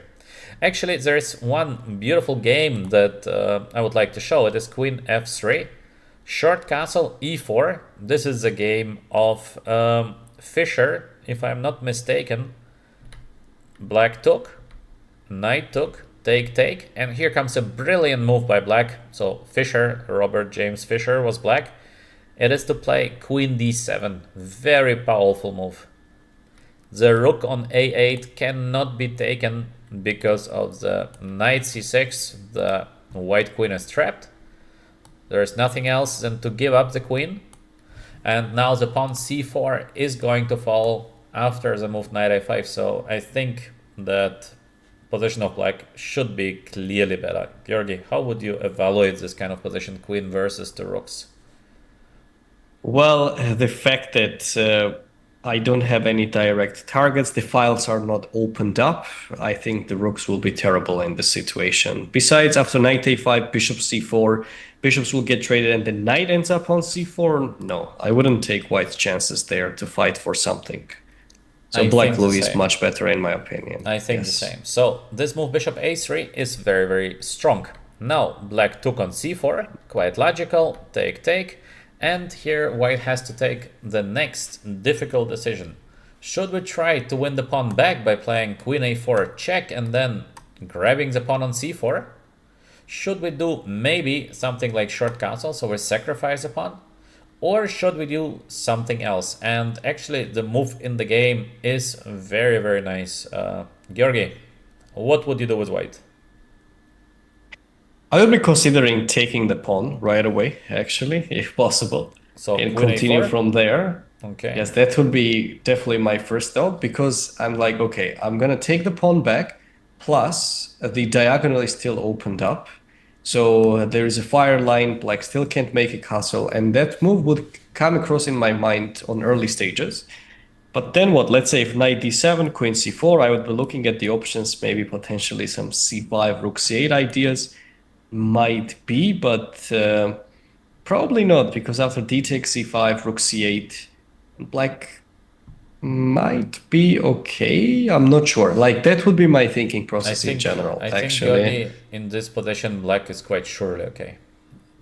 Actually, there is one beautiful game that I would like to show. It is queen f3, short castle e4. This is a game of Fischer, if I'm not mistaken. Black took, knight took, take, and here comes a brilliant move by black. So Fischer, Robert James Fischer was black. It is to play queen d7, very powerful move. The rook on a8 cannot be taken because of the knight c6, the white queen is trapped. There is nothing else than to give up the queen, and now the pawn c4 is going to fall after the move knight a5, so I think that position of black should be clearly better. Georgi, how would you evaluate this kind of position, queen versus the rooks? Well, the fact that I don't have any direct targets, the files are not opened up, I think the rooks will be terrible in this situation. Besides, after knight a5, bishop c4, bishops will get traded and the knight ends up on c4. No, I wouldn't take white's chances there to fight for something. So black blue is much better in my opinion. I think the same. So this move bishop a3 is very, very strong. Now black took on c4, quite logical, take. And here white has to take the next difficult decision. Should we try to win the pawn back by playing queen a4 check and then grabbing the pawn on c4? Should we do maybe something like short castle, so we sacrifice the pawn? Or should we do something else? And actually the move in the game is very, very nice. Georgi, what would you do with white? I would be considering taking the pawn right away, actually, if possible. So and continue a4? From there. Okay. Yes, that would be definitely my first thought, because I'm like, okay, I'm going to take the pawn back, plus the diagonal is still opened up. So there is a fire line, black still can't make a castle, and that move would come across in my mind on early stages. But then what? Let's say if knight d7, queen c4, I would be looking at the options, maybe potentially some c5, rook c8 ideas. Might be, but probably not, because after d takes c5, rook c8, black might be okay. I'm not sure. Like, that would be my thinking process in general. I think Georgi, in this position, black is quite surely okay,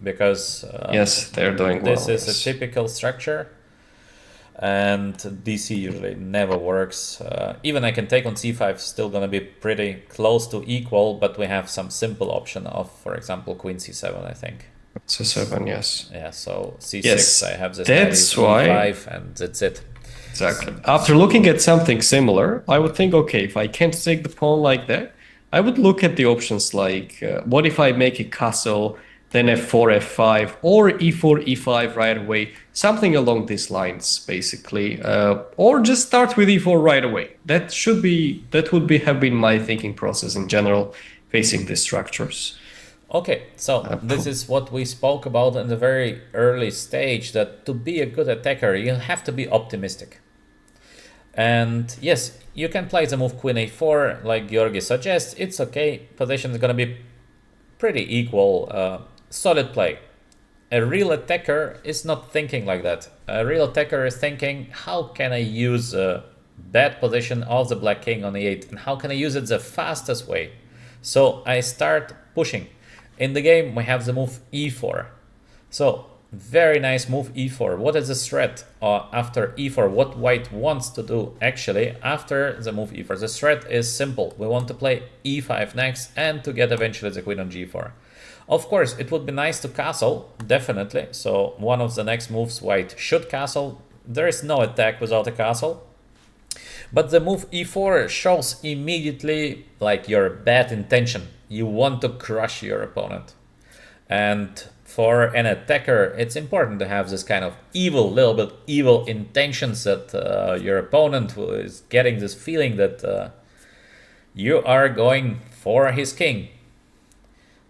because yes, they're doing well. This is a typical structure, and DC usually never works. Even I can take on c5, still gonna be pretty close to equal, but we have some simple option of, for example, queen c7, I think. c7, yes. Yeah, so c6, yes, I have this that's why e5, and that's it. Exactly. After looking at something similar, I would think, okay, if I can't take the pawn like that, I would look at the options like, what if I make a castle, then f4, f5, or e4, e5 right away, something along these lines, basically, or just start with e4 right away. That would be have been my thinking process in general, facing these structures. Okay, so this is what we spoke about in the very early stage, that to be a good attacker, you have to be optimistic. And yes, you can play the move queen a4 like Georgi suggests. It's okay. Position is going to be pretty equal. Solid play. A real attacker is not thinking like that. A real attacker is thinking, how can I use a bad position of the black king on e8 and how can I use it the fastest way? So I start pushing. In the game we have the move e4. So very nice move e4. What is the threat after e4? What white wants to do actually after the move e4? The threat is simple. We want to play e5 next and to get eventually the queen on g4. Of course, it would be nice to castle, definitely. So one of the next moves white should castle. There is no attack without a castle. But the move e4 shows immediately like your bad intention. You want to crush your opponent. And for an attacker, it's important to have this kind of little bit evil intentions that your opponent is getting this feeling that you are going for his king.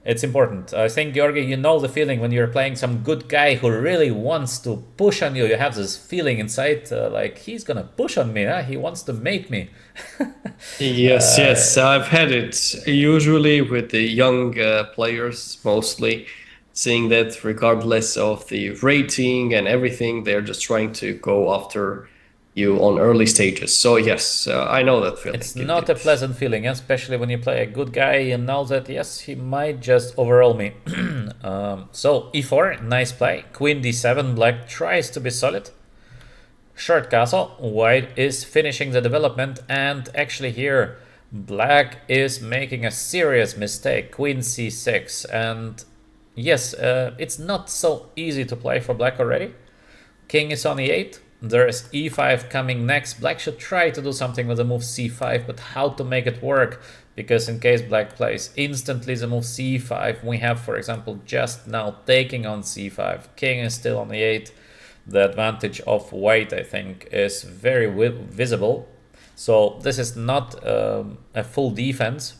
It's important. I think, Georgi, you know the feeling when you're playing some good guy who really wants to push on you. You have this feeling inside like he's gonna push on me. Huh? He wants to mate me. Yes, I've had it usually with the young players mostly, seeing that regardless of the rating and everything, they're just trying to go after you on early stages. So yes, I know that feeling. It's not a pleasant feeling, especially when you play a good guy and know that, yes, he might just overroll me. So e4, nice play. Queen d7, black tries to be solid. Short castle, white is finishing the development, and actually here black is making a serious mistake. Queen c6, and yes, it's not so easy to play for black already. King is on e8. There is e5 coming next. Black should try to do something with the move c5, but how to make it work? Because in case black plays instantly the move c5, we have, for example, just now taking on c5. King is still on e8. The advantage of white, I think, is very visible. So this is not a full defense.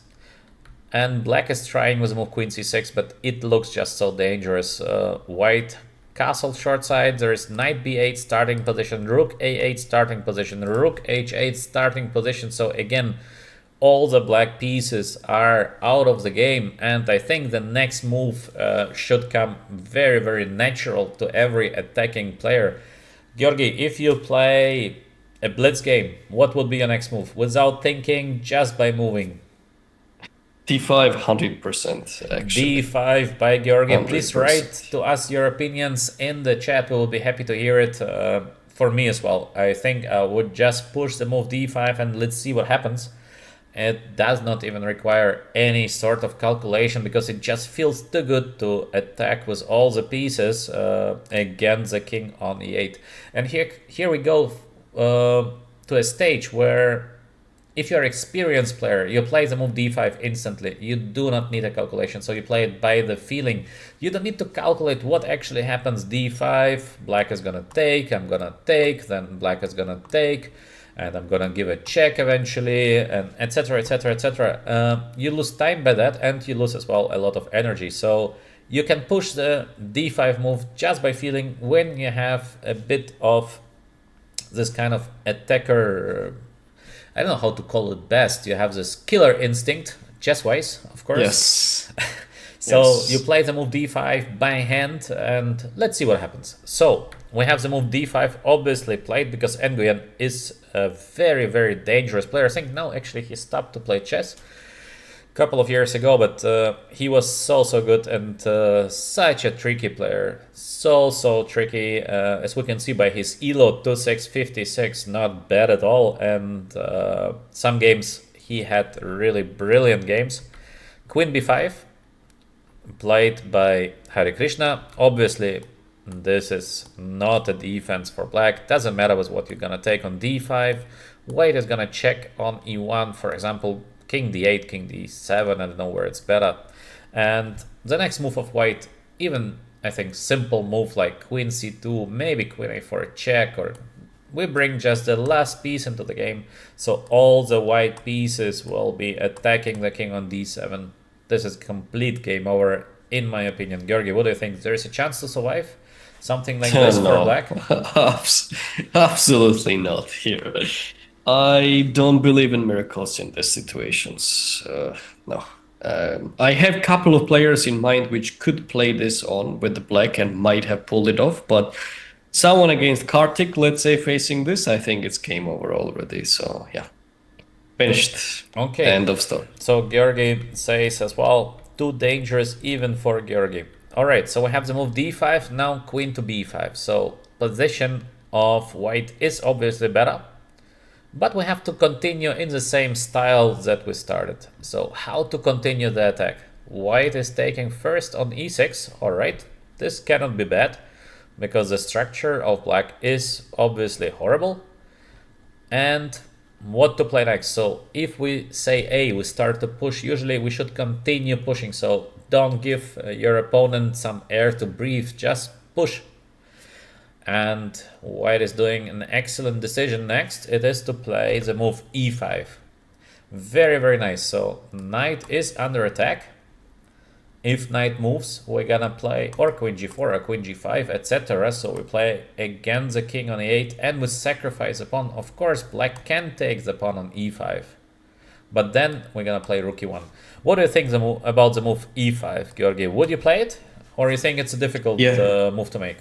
And black is trying with the move queen c6, but it looks just so dangerous. White castle short side, there is knight b8 starting position, rook a8 starting position, rook h8 starting position. So again, all the black pieces are out of the game, and I think the next move should come very, very natural to every attacking player. Georgi, if you play a blitz game, what would be your next move? Without thinking, just by moving. d5, 100% actually. d5 by Georgi. 100%. Please write to us your opinions in the chat. We will be happy to hear it. For me as well, I think I would just push the move d5 and let's see what happens. It does not even require any sort of calculation because it just feels too good to attack with all the pieces against the king on e8. And here we go to a stage where if you're an experienced player, you play the move d5 instantly. You do not need a calculation, so you play it by the feeling. You don't need to calculate what actually happens. d5, black is gonna take, I'm gonna take, then black is gonna take, and I'm gonna give a check eventually, and etc, etc, etc. You lose time by that, and you lose as well a lot of energy. So you can push the d5 move just by feeling when you have a bit of this kind of attacker, I don't know how to call it best. You have this killer instinct, chess-wise, of course. Yes. So yes. You play the move d5 by hand, and let's see what happens. So we have the move d5 obviously played because Nguyen is a very, very dangerous player. I think now actually he stopped to play chess a couple of years ago, but he was so good and such a tricky player. So tricky, as we can see by his elo 2656, not bad at all. And some games he had really brilliant games. Queen b5 played by Hare Krishna. Obviously this is not a defense for black. Doesn't matter with what you're gonna take on d5. White is gonna check on e1, for example. king d8, king d7, I don't know where it's better. And the next move of white, even I think simple move like queen c2, maybe queen a4 check, or we bring just the last piece into the game. So all the white pieces will be attacking the king on d7. This is complete game over, in my opinion. Georgi, what do you think? There is a chance to survive something like this for No, black? absolutely not here. I don't believe in miracles in these situations. No. I have a couple of players in mind which could play this on with the black and might have pulled it off, but someone against Kartik, let's say, facing this, I think it's game over already. So yeah, finished. Okay. End of story. So Georgi says as well, too dangerous even for Georgi. Alright, so we have the move d5, now queen to b5. So position of white is obviously better, but we have to continue in the same style that we started. So how to continue the attack? White is taking first on e6. Alright, this cannot be bad, because the structure of black is obviously horrible. And what to play next? So if we say A, we start to push, usually we should continue pushing. So don't give your opponent some air to breathe, just push. And white is doing an excellent decision next. It is to play the move e5. Very, very nice. So knight is under attack. If knight moves, we're gonna play or queen g4 or queen g5, etc. So we play again the king on e8 and we sacrifice a pawn. Of course, black can take the pawn on e5. But then we're gonna play rook e1. What do you think about the move e5, Georgi? Would you play it? Or you think it's a difficult move to make?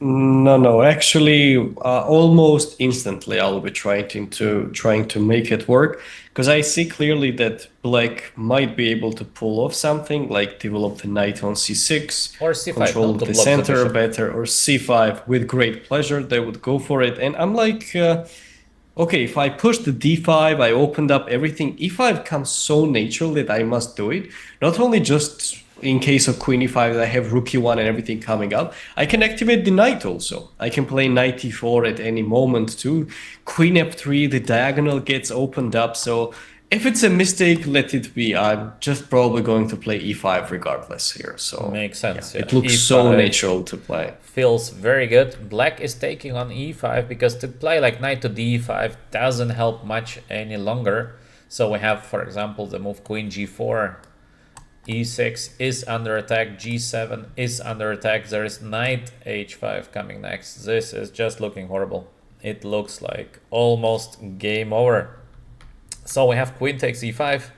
No. Actually, almost instantly, I'll be trying to make it work because I see clearly that black might be able to pull off something like develop the knight on c6 or c5, control the center better, or c5 with great pleasure. They would go for it, and I'm like, okay, if I push the d5, I opened up everything. e5 comes so natural that I must do it. Not only just in case of queen e5, I have rook e1 and everything coming up. I can activate the knight also. I can play knight e4 at any moment too. Queen f3, the diagonal gets opened up. So if it's a mistake, let it be. I'm just probably going to play e5 regardless here. So makes sense. Yeah. It looks E5 so natural to play. Feels very good. Black is taking on e5 because to play like knight to d5 doesn't help much any longer. So we have, for example, the move queen g4. e6 is under attack, g7 is under attack, there is knight h5 coming next. This is just looking horrible. It looks like almost game over. So we have queen takes e5,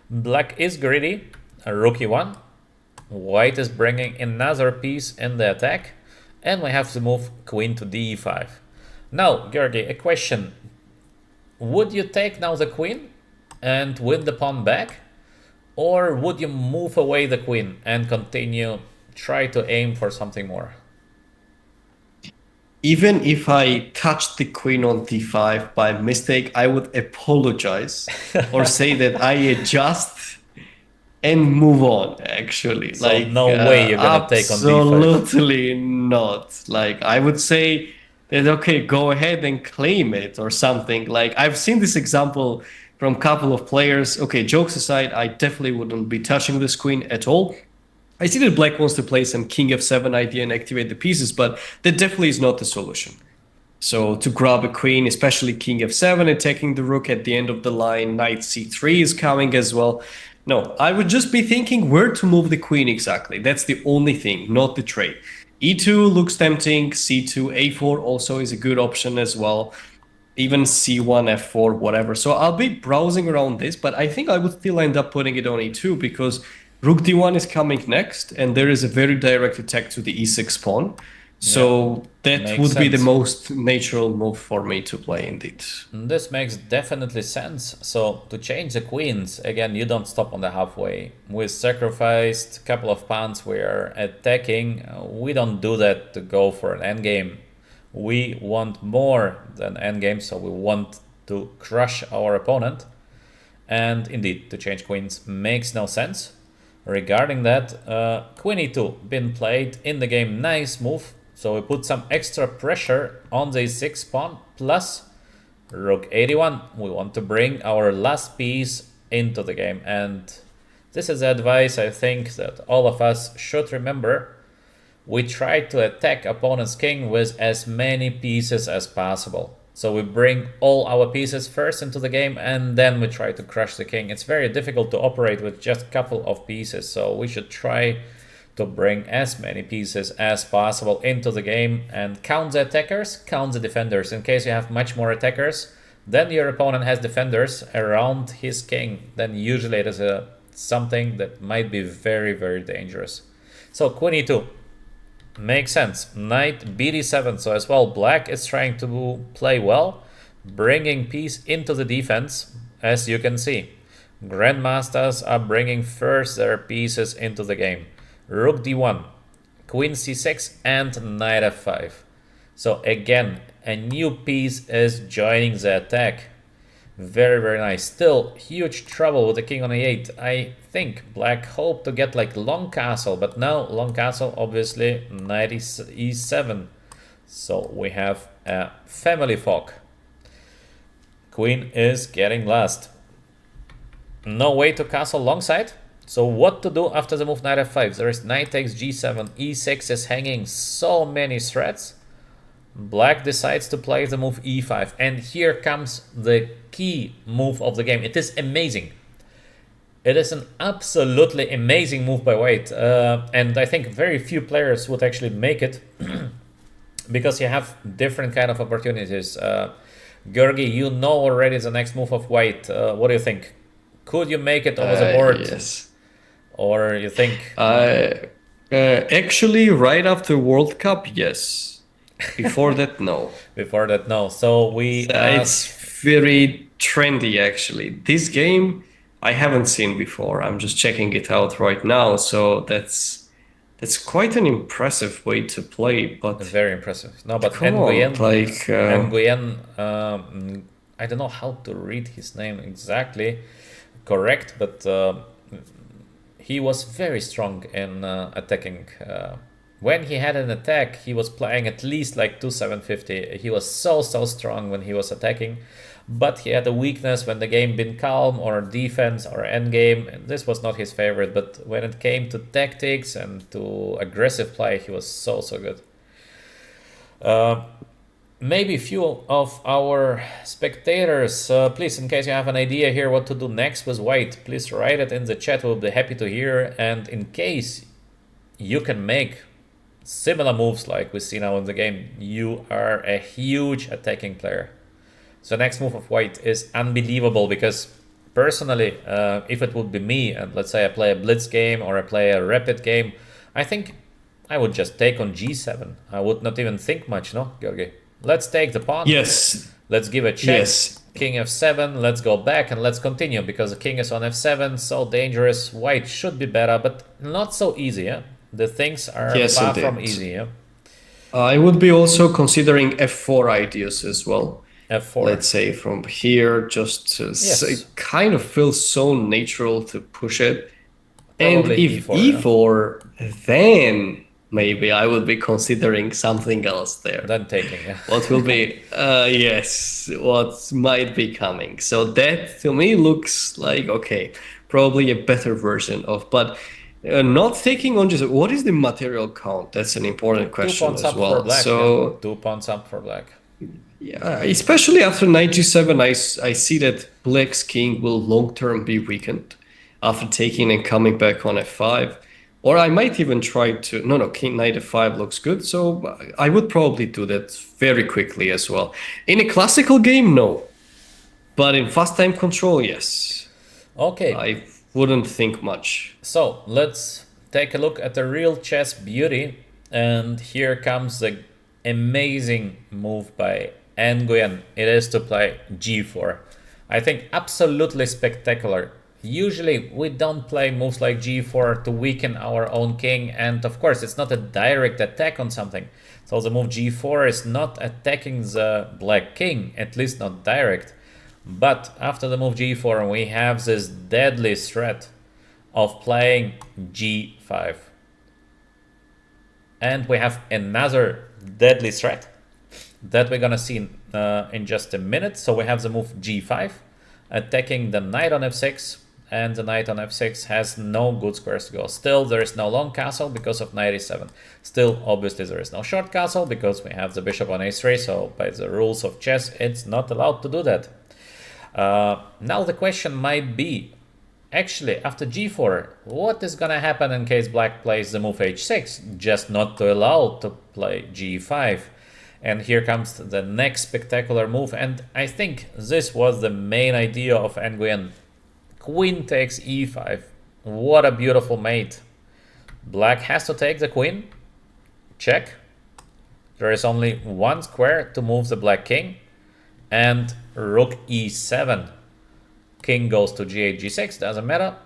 black is greedy, rook e1, white is bringing another piece in the attack, and we have to move queen to d5. Now, Georgi, a question. Would you take now the queen and win the pawn back? Or would you move away the queen and continue, try to aim for something more? Even if I touched the queen on d5 by mistake, I would apologize or say that I adjust and move on, actually. So like, no way you're gonna take on d5. Absolutely not. Like, I would say that, okay, go ahead and claim it or something. Like, I've seen this example from a couple of players. Okay, jokes aside, I definitely wouldn't be touching this queen at all. I see that black wants to play some king f7 idea and activate the pieces, but that definitely is not the solution. So to grab a queen, especially king f7, attacking the rook at the end of the line, knight c3 is coming as well. No, I would just be thinking where to move the queen exactly. That's the only thing, not the trade. e2 looks tempting, c2, a4 also is a good option as well. Even c1, f4, whatever. So I'll be browsing around this, but I think I would still end up putting it on e2 because rook d1 is coming next, and there is a very direct attack to the e6 pawn. So that would be the most natural move for me to play indeed. This makes definitely sense. So to change the queens, again, you don't stop on the halfway. We sacrificed a couple of pawns, we are attacking. We don't do that to go for an endgame. We want more than endgame, so we want to crush our opponent. And indeed, to change queens makes no sense. Regarding that, queen e2 been played in the game, nice move. So we put some extra pressure on the e6 pawn, plus rook 81. We want to bring our last piece into the game. And this is advice I think that all of us should remember. We try to attack opponent's king with as many pieces as possible. So we bring all our pieces first into the game and then we try to crush the king. It's very difficult to operate with just a couple of pieces, so we should try to bring as many pieces as possible into the game and count the attackers, count the defenders. In case you have much more attackers, then your opponent has defenders around his king, then usually it is something that might be very, very dangerous. So queen e2. Makes sense. Knight bd7. So as well, black is trying to play well, bringing piece into the defense, as you can see. Grandmasters are bringing first their pieces into the game. Rook d1, queen c6, and knight f5. So again, a new piece is joining the attack. Very, very nice. Still huge trouble with the king on e8. I think black hoped to get like long castle, but now long castle, obviously knight e7. So we have a family folk. Queen is getting last. No way to castle long side. So what to do after the move knight f5? There is knight takes g7, e6 is hanging so many threats. Black decides to play the move e5, and here comes the key move of the game. It is amazing. It is an absolutely amazing move by white, and I think very few players would actually make it because you have different kind of opportunities. Georgi, you know already the next move of white. What do you think? Could you make it over the board? Yes. Or you think? Actually, right after World Cup, yes. Before that, no. Before that, no. So it's very trendy, actually. This game I haven't seen before. I'm just checking it out right now. So that's quite an impressive way to play. But very impressive. No, but Nguyen, Nguyen, I don't know how to read his name exactly correct, but he was very strong in attacking. When he had an attack, he was playing at least like 2750. He was so strong when he was attacking, but he had a weakness when the game been calm or defense or endgame, and this was not his favorite. But when it came to tactics and to aggressive play, he was so good. Maybe few of our spectators, please, in case you have an idea here what to do next with white, please write it in the chat. We'll be happy to hear. And in case you can make similar moves like we see now in the game, you are a huge attacking player. So next move of white is unbelievable, because personally, if it would be me and let's say I play a blitz game or I play a rapid game, I think I would just take on g7. I would not even think much, no, Georgi? Let's take the pawn. Yes. Let's give a check. Yes. King f7. Let's go back and let's continue, because the king is on f7. So dangerous. White should be better, but not so easy. Yeah? The things are far from easy. Yeah? I would be also considering f4 ideas as well. f4. Let's say from here, just it kind of feels so natural to push it. Probably and if e4 then maybe I will be considering something else there. Then taking. Yeah. What will be, yes, what might be coming. So that to me looks like, okay, probably a better version of, but not taking on just, what is the material count? That's an important question as well. For black, so 2 pawns up for black. Yeah, especially after knight g7, I see that black's king will long-term be weakened after taking and coming back on f5. Or I might even try to, no, king knight f5 looks good. So I would probably do that very quickly as well. In a classical game, no. But in fast time control, yes. Okay. I wouldn't think much. So let's take a look at the real chess beauty. And here comes the amazing move by Nguyen. It is to play g4. I think absolutely spectacular. Usually we don't play moves like g4 to weaken our own king, and of course it's not a direct attack on something. So the move g4 is not attacking the black king, at least not direct. But after the move g4 we have this deadly threat of playing g5. And we have another deadly threat that we're gonna see in just a minute. So we have the move g5. attacking the knight on f6, and the knight on f6 has no good squares to go. Still, there is no long castle because of knight e7. Still, obviously, there is no short castle because we have the bishop on a3, so by the rules of chess, it's not allowed to do that. Now the question might be, actually, after g4, what is gonna happen in case black plays the move h6, just not to allow to play g5? And here comes the next spectacular move, and I think this was the main idea of Nguyen. Queen takes e5. What a beautiful mate. Black has to take the queen. Check. There is only one square to move the black king. And rook e7. King goes to g8, g6. Doesn't matter.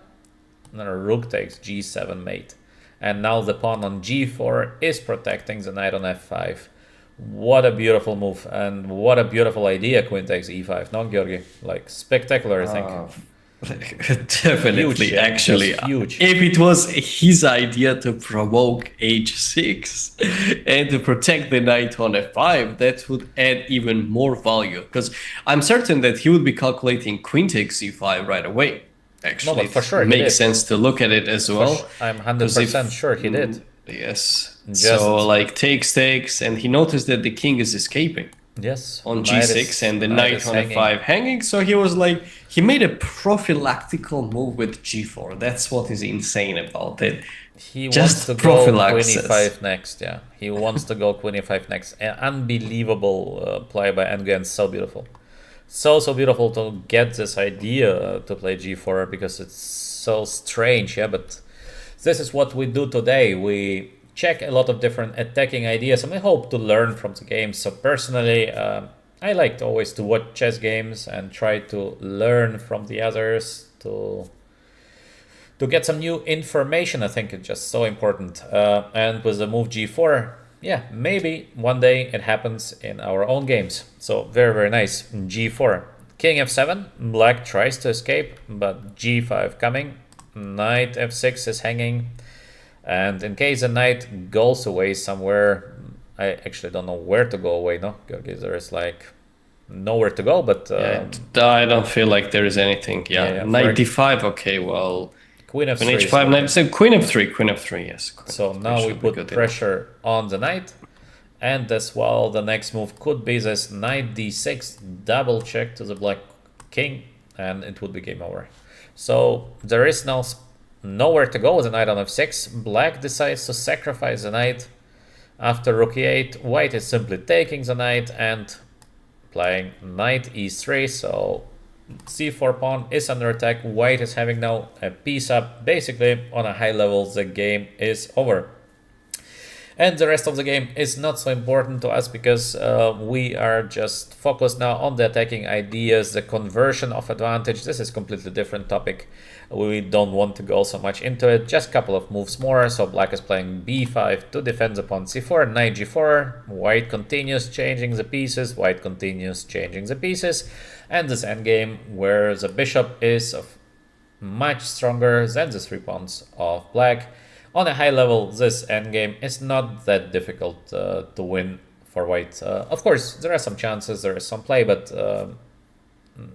And rook takes g7 mate. And now the pawn on g4 is protecting the knight on f5. What a beautiful move. And what a beautiful idea, queen takes e5. No, Georgi? Like, spectacular, I think. Definitely, Huge, yeah. actually. Just huge. If it was his idea to provoke h6 and to protect the knight on f5, that would add even more value. Because I'm certain that he would be calculating queen takes c5 right away. Actually, No, but for sure it he makes did. sense to look at it as well. I'm 100% sure he did. Yes. Just- So, like, takes, and he noticed that the king is escaping Yes. on knight g6 is- and the knight knight is on hanging. f5 hanging. So he was like, he made a prophylactical move with g4. That's what is insane about it. He Just wants to go queen prophylaxis. e5 next, yeah. He wants to go queen e5 next. An unbelievable play by Nguyen, so beautiful. So beautiful to get this idea to play g4 because it's so strange, yeah, but this is what we do today. We check a lot of different attacking ideas and we hope to learn from the game. So personally, I like to always to watch chess games and try to learn from the others to get some new information. I think it's just so important. And with the move g4, yeah, maybe one day it happens in our own games. So very nice. g4, king f7, black tries to escape, but g5 coming, knight f6 is hanging, and in case the knight goes away somewhere, I actually don't know where to go away. No, Georgi, there is like nowhere to go, but I don't feel like there is anything. Yeah, Knight d5. Okay, well, queen f3 queen is h5, knight working. f6, queen f3, yes. Queen So f3 now we should be put good enough. pressure on the knight, and as well the next move could be this knight d6, double check to the black king, and it would be game over. So there is now nowhere to go with the knight on f6. Black decides to sacrifice the knight. After rook e8, white is simply taking the knight and playing knight e3, so c4 pawn is under attack. White is having now a piece up. Basically, on a high level, the game is over. And the rest of the game is not so important to us because we are just focused now on the attacking ideas, the conversion of advantage. This is completely different topic. We don't want to go so much into it. Just a couple of moves more. So black is playing b5 to defend upon c4, knight g4. White continues changing the pieces. White continues changing the pieces. And this endgame where the bishop is much stronger than the 3 pawns of black. On a high level, this endgame is not that difficult to win for white. Of course, there are some chances, there is some play, but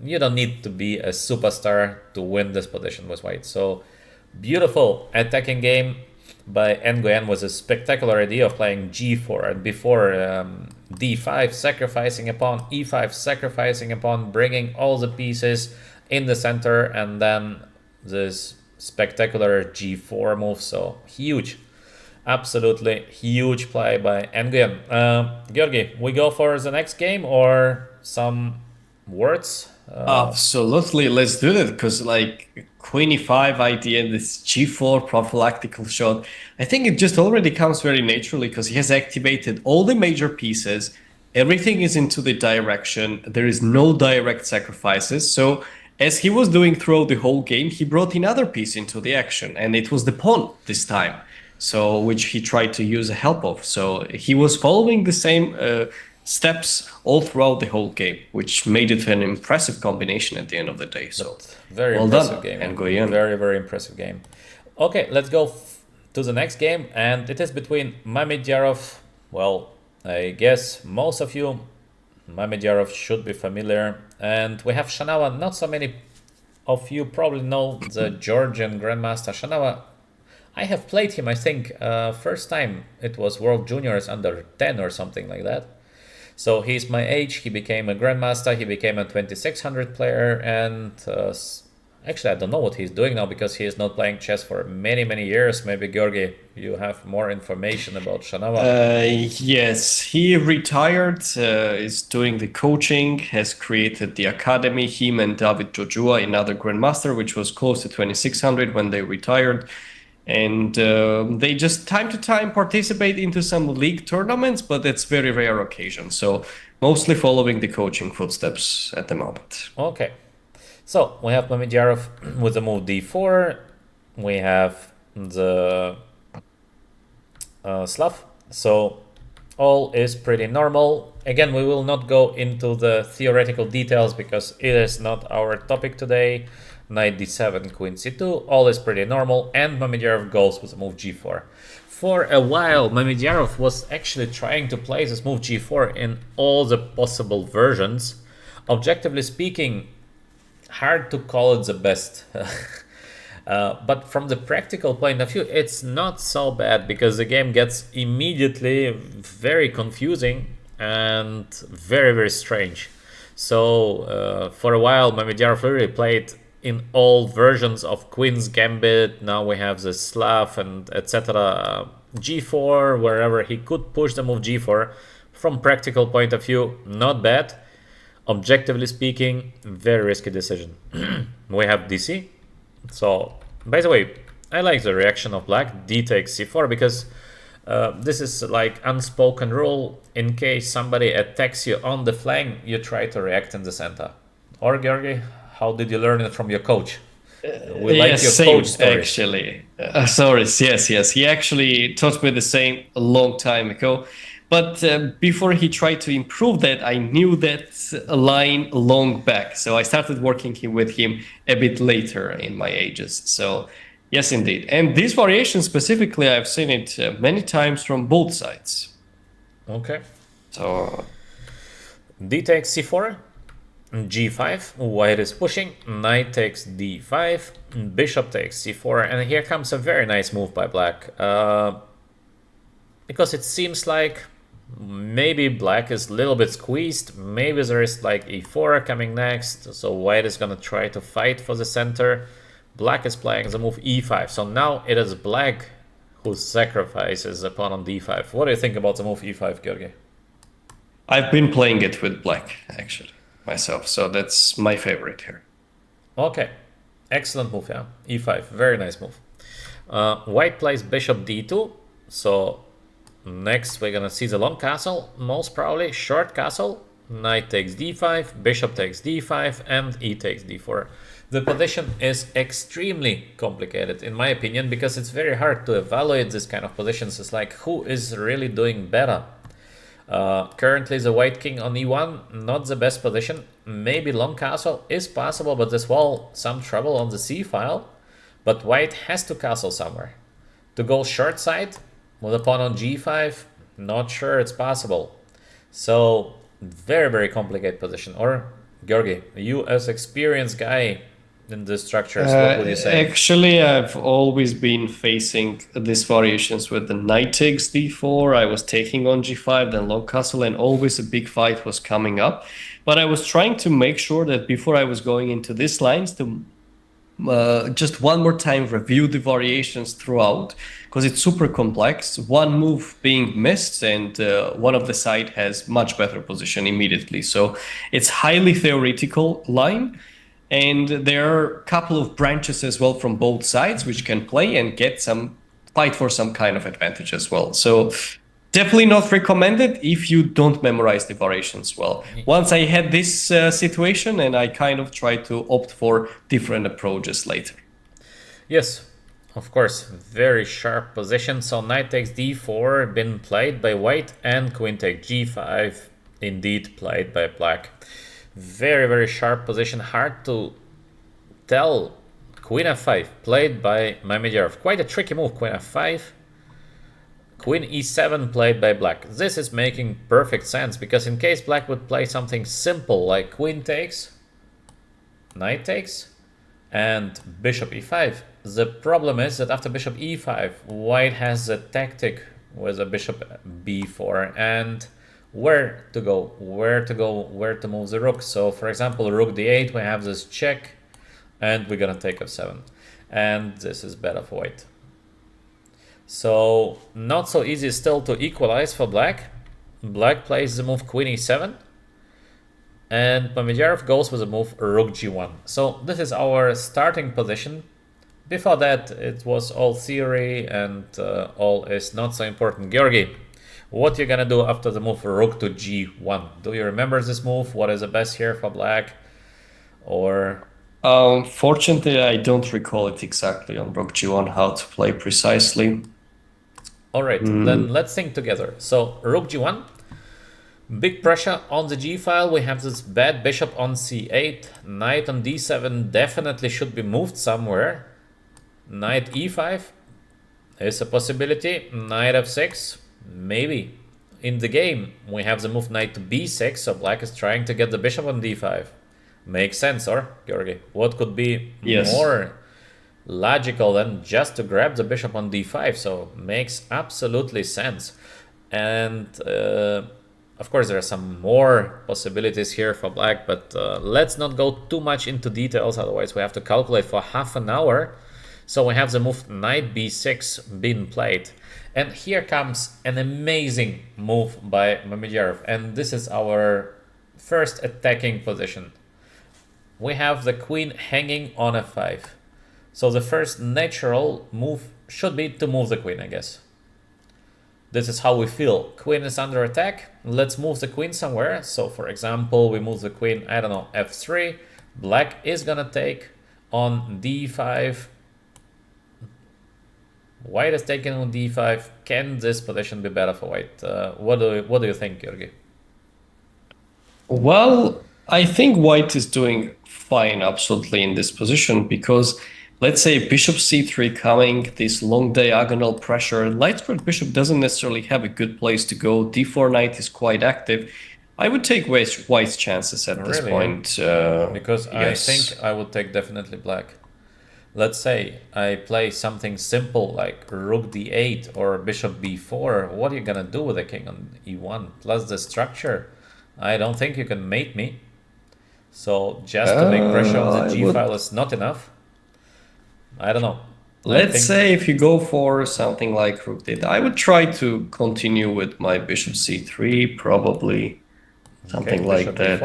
you don't need to be a superstar to win this position with white. So, beautiful attacking game by Nguyen was a spectacular idea of playing g4 and before d5, sacrificing a pawn, e5, sacrificing a pawn, bringing all the pieces in the center, and then this spectacular g4 move. So huge, absolutely huge play by Nguyen. Georgi, we go for the next game or some words? Absolutely, let's do that because like queen e5 idea, this g4 prophylactical shot, I think it just already comes very naturally because he has activated all the major pieces. Everything is into the direction. There is no direct sacrifices. So as he was doing throughout the whole game, he brought another piece into the action, and it was the pawn this time, so which he tried to use a help of. So he was following the same steps all throughout the whole game, which made it an impressive combination at the end of the day. So very well impressive done, game. Nguyen. Very impressive game. Okay, let's go to the next game, and it is between Mamedjarov. Well, I guess most of you Mamedjarov should be familiar. And we have Shanawa. Not so many of you probably know the Georgian Grandmaster Shanawa. I have played him, I think, first time it was World Juniors under 10 or something like that. So he's my age, he became a Grandmaster, he became a 2600 player, and actually I don't know what he's doing now because he is not playing chess for many, many years. Maybe Georgi, you have more information about Shanawa. Yes, he retired, is doing the coaching, has created the academy, him and David Jojua, another Grandmaster, which was close to 2600 when they retired. And they just time to time participate into some league tournaments, but it's very rare occasion. So mostly following the coaching footsteps at the moment. Okay. So we have Mamedjarov with the move d4. We have the Slav. So all is pretty normal. Again, we will not go into the theoretical details because it is not our topic today. Knight d7, queen c2, all is pretty normal, and Mamedjarov goes with the move g4. For a while, Mamedjarov was actually trying to play this move g4 in all the possible versions. Objectively speaking, hard to call it the best. But from the practical point of view, it's not so bad because the game gets immediately very confusing and very, very strange. So for a while, Mamedjarov really played in all versions of Queen's Gambit. Now we have the Slav and etc. G4, wherever he could push the move G4. From practical point of view, not bad. Objectively speaking, very risky decision. We have DC. So, by the way, I like the reaction of black. D takes C4 because this is like unspoken rule. In case somebody attacks you on the flank, you try to react in the center. Or Georgi, how did you learn it from your coach? We like your same, coach stories. actually. Stories, yes. He actually taught me the same a long time ago. But before he tried to improve that, I knew that line long back. So I started working with him a bit later in my ages. So yes, indeed. And this variation specifically, I've seen it many times from both sides. Okay. So D takes C4. G5, white is pushing, knight takes d5, bishop takes c4, and here comes a very nice move by black. Because it seems like maybe black is a little bit squeezed, maybe there is like e4 coming next, so white is gonna try to fight for the center. Black is playing the move e5, so now it is black who sacrifices the pawn on d5. What do you think about the move e5, Georgi? I've been playing it with black, actually, myself, so that's my favorite here. Okay, excellent move, yeah. e5, very nice move. White plays bishop d2, so next we're gonna see the long castle, most probably short castle. Knight takes d5, bishop takes d5, and e takes d4. The position is extremely complicated in my opinion because it's very hard to evaluate this kind of positions. It's like who is really doing better. Currently the white king on e1, not the best position. Maybe long castle is possible, but as well some trouble on the c file. But white has to castle somewhere. To go short side with a pawn on g5, not sure it's possible. So very, very complicated position. Or Georgi, you as experienced guy in the structures, what would you say? Actually, I've always been facing these variations with the knight takes d4. I was taking on g5, then long castle, and always a big fight was coming up. But I was trying to make sure that before I was going into these lines to just one more time review the variations throughout, because it's super complex. One move being missed and one of the side has much better position immediately. So it's highly theoretical line. And there are a couple of branches as well from both sides which can play and get some fight for some kind of advantage as well. So definitely not recommended if you don't memorize the variations well. Once I had this situation and I kind of tried to opt for different approaches later. Yes, of course, very sharp position. So knight takes d4 been played by white, and queen takes g5 indeed played by black. Very, very sharp position, hard to tell. Queen f5 played by Mamedjarov. Quite a tricky move, queen f5. Queen e7 played by black. This is making perfect sense, because in case black would play something simple like queen takes, knight takes, and bishop e5, the problem is that after bishop e5, white has a tactic with a bishop b4, and where to go, where to move the rook. So for example, rook d8, we have this check, and we're gonna take f7, and this is better for white. So not so easy still to equalize for black. Black plays the move queen e7, and Mamedyarov goes with the move rook g1. So this is our starting position. Before that, it was all theory, and all is not so important. Georgi, what you gonna do after the move rook to g1? Do you remember this move? What is the best here for black? Or Fortunately, I don't recall it exactly on rook g1 how to play precisely. all right, then let's think together. So rook g1, big pressure on the g file. We have this bad bishop on c8, knight on d7 definitely should be moved somewhere. Knight e5 is a possibility. Knight f6, maybe. In the game, we have the move knight to b6, so black is trying to get the bishop on d5. Makes sense, or Georgi? What could be more logical than just to grab the bishop on d5? So makes absolutely sense. And of course, there are some more possibilities here for black, but let's not go too much into details, otherwise we have to calculate for half an hour. So we have the move knight b6 being played. And here comes an amazing move by Mamedyarov. And this is our first attacking position. We have the queen hanging on f5. So the first natural move should be to move the queen, I guess. This is how we feel. Queen is under attack. Let's move the queen somewhere. So for example, we move the queen, I don't know, f3. Black is gonna take on d5. White is taken on d5. Can this position be better for white? What do you think, Georgi? Well, I think white is doing fine absolutely in this position, because let's say bishop c3 coming, this long diagonal pressure, light squared bishop doesn't necessarily have a good place to go. d4 knight is quite active. I would take white's chances at this point. Because yes. I think I would take definitely black. Let's say I play something simple like rook d8 or bishop b4. What are you gonna do with the king on e1? Plus the structure, I don't think you can mate me. So just to make pressure on the g file is not enough. I don't know. Let's say if you go for something like rook d8, I would try to continue with my bishop c3, probably something like that.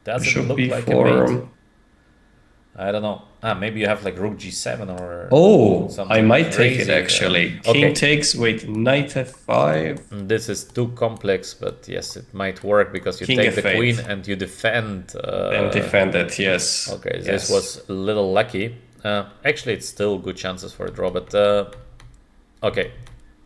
Doesn't look like a mate. I don't know. Maybe you have like rook g7 or something. I might take it actually. King takes, wait, knight f5. This is too complex, but yes, it might work because you take the queen and you defend. And defend it, yes. Okay, this was a little lucky. Actually, it's still good chances for a draw, but okay.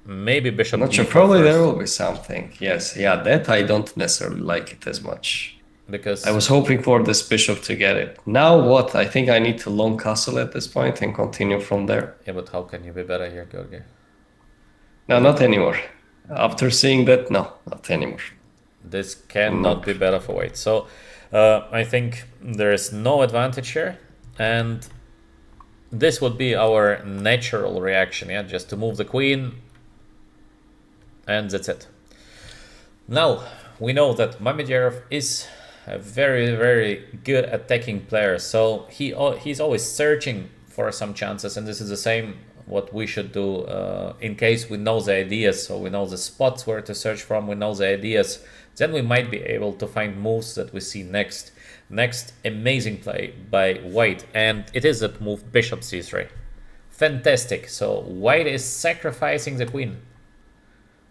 Maybe bishop. Not sure. Probably there will be something. Yes, yeah, that I don't necessarily like it as much. Because I was hoping for this bishop to get it. Now what? I think I need to long castle at this point and continue from there. Yeah, but how can you be better here, Georgi? No, not anymore. After seeing that, no, not anymore. This cannot be better for white. So I think there is no advantage here. And this would be our natural reaction, yeah, just to move the queen. And that's it. Now, we know that Mamedyarov is a very, very good attacking player, so he's always searching for some chances, and this is the same what we should do in case we know the ideas. So we know the spots where to search from, we know the ideas, then we might be able to find moves that we see next. Next amazing play by white, and it is that move bishop c3. Fantastic. So white is sacrificing the queen.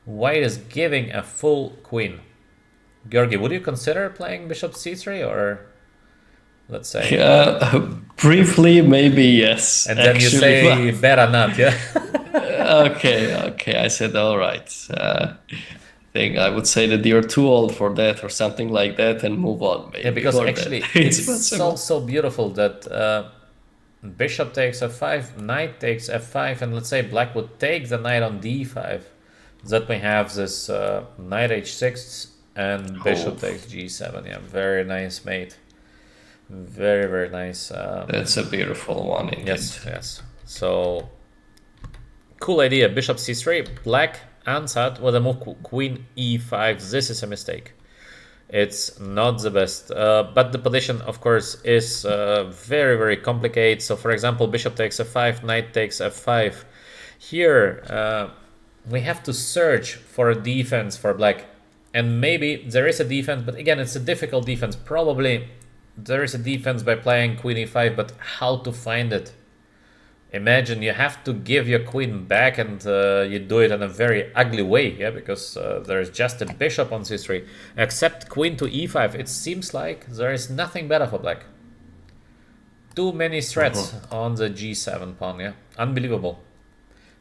White is giving a full queen. Georgi, would you consider playing bishop c3, or let's say? Briefly, maybe yes. And then you say better not, yeah? Okay. I said all right. I think I would say that you're too old for that, or something like that, and move on. Maybe yeah, because actually it's so beautiful that bishop takes f5, knight takes f5, and let's say black would take the knight on d5. That we have this knight h6 and bishop takes g7. Yeah, very nice mate. Very, very nice. That's a beautiful one indeed. Yes, yes. So, cool idea. Bishop c3. Black answered with a move queen e5. This is a mistake. It's not the best. But the position, of course, is very, very complicated. So, for example, bishop takes f5, knight takes f5. Here, we have to search for a defense for black. And maybe there is a defense, but again, it's a difficult defense. Probably there is a defense by playing queen e5, but how to find it? Imagine you have to give your queen back, and you do it in a very ugly way, yeah, because there's just a bishop on c3. Except queen to e5, it seems like there is nothing better for black. Too many threats on the g7 pawn, yeah. Unbelievable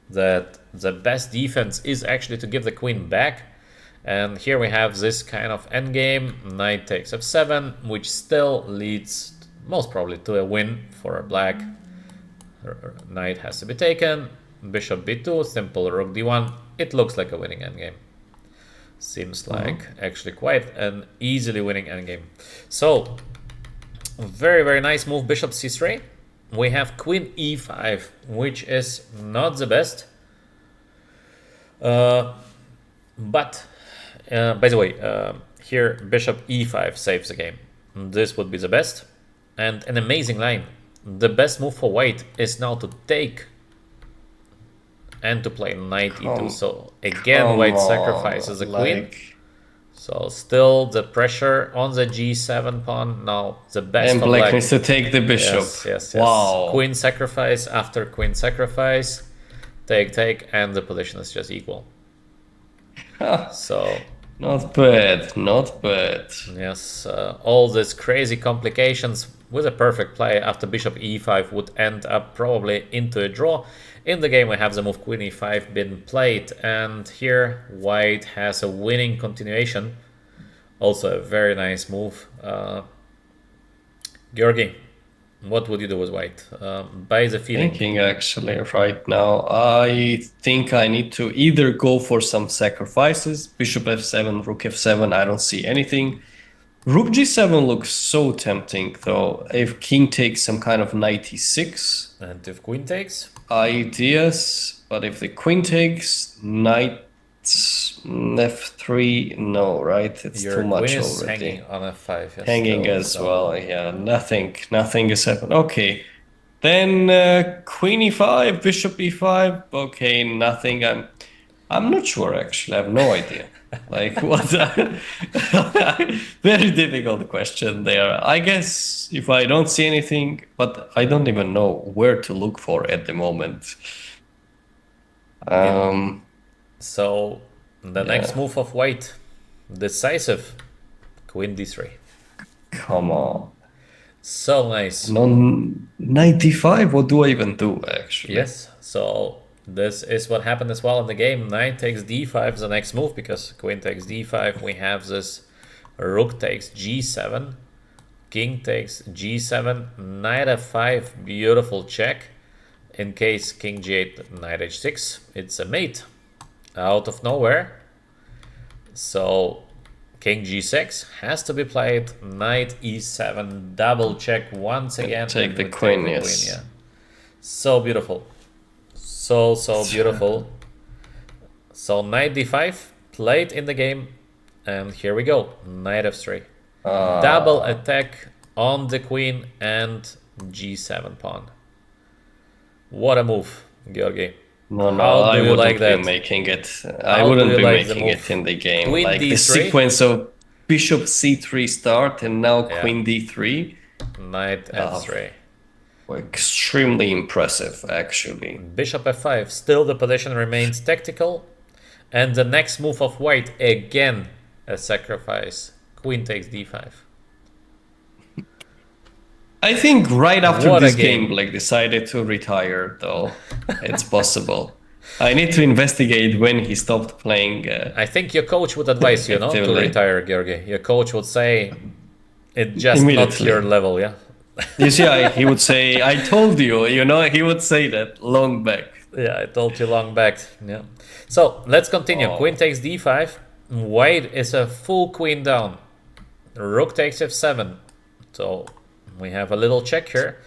that the best defense is actually to give the queen back. And here we have this kind of endgame, knight takes f7, which still leads most probably to a win for black. Knight has to be taken, bishop b2, simple rook d1. It looks like a winning endgame. Seems like actually quite an easily winning endgame. So, very, very nice move, bishop c3. We have queen e5, which is not the best. But by the way, here bishop e5 saves the game. This would be the best. And an amazing line. The best move for white is now to take and to play knight e2. So again, white sacrifices the queen. So still the pressure on the g7 pawn. Now the best and for black black needs to take the bishop. Yes. Wow. Queen sacrifice after queen sacrifice. Take, and the position is just equal. So not bad, not bad. yes, all these crazy complications with a perfect play after bishop e5 would end up probably into a draw. In the game we have the move queen e5 been played, and here white has a winning continuation. Also a very nice move. Georgi, what would you do with white? By the feeling. Thinking actually right now, I think I need to either go for some sacrifices. Bishop f7, rook f7, I don't see anything. Rook g7 looks so tempting though. If king takes some kind of knight e6. And if queen takes? Ideas, but if the queen takes, knight f3, no, right? It's Your too much queen is already. hanging on f5. Yes, Hanging still, as so- well, yeah, nothing is happening. Okay, then queen e5, bishop e5. Okay, nothing. I'm not sure actually. I have no idea. Like what? Very difficult question there. I guess if I don't see anything, but I don't even know where to look for at the moment. So the next move of white, decisive, queen d3. Come on. So nice. No, knight d5. What do I even do actually? Yes. So this is what happened as well in the game. Knight takes d5 the next move, because queen takes d5. We have this rook takes g7, king takes g7, knight f5, beautiful check. In case king g8, knight h6, it's a mate out of nowhere. So king g6 has to be played, knight e7, double check once again. Take and the we queen, the yes. yeah. So beautiful. So beautiful. So knight d5 played in the game, and here we go, knight f3. Double attack on the queen and g7 pawn. What a move, Georgi. No, How I do you wouldn't like be that? making it. I How wouldn't do you be like the making move? it in the game. Queen Like the d3? sequence of bishop c3 start and now Yeah. queen d3. Knight f3. Were extremely impressive, actually. Bishop f5. Still the position remains tactical. And the next move of white, again a sacrifice. Queen takes d5. I think right after What a this game. game, Blake decided to retire, though. It's possible. I need to investigate when he stopped playing. I think your coach would advise you not to Actively. retire, Georgi. Your coach would say it's just not Immediately. your level, yeah? You see, he would say, "I told you." You know, he would say that long back. Yeah, I told you long back. Yeah. So let's continue. Oh, Queen takes d5. White is a full queen down. Rook takes f7. So we have a little check here.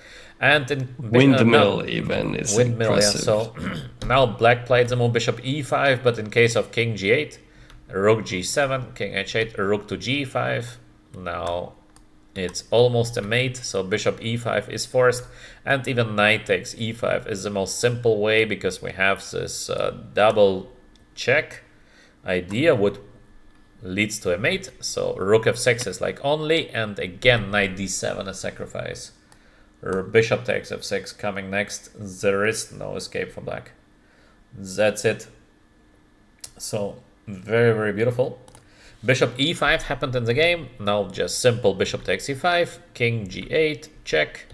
And in now, windmill even is windmill, yeah. impressive. So now black played the move bishop e5, but in case of king g8, rook g7, king h8, rook to g5. Now it's almost a mate, so bishop e5 is forced, and even knight takes e5 is the most simple way because we have this double check idea, what leads to a mate. So rook f6 is like only, and again knight d7 a sacrifice. Bishop takes f6 coming next. There is no escape for black. That's it. So very, very beautiful. Bishop e5 happened in the game. Now just simple bishop takes e5, king g8, check,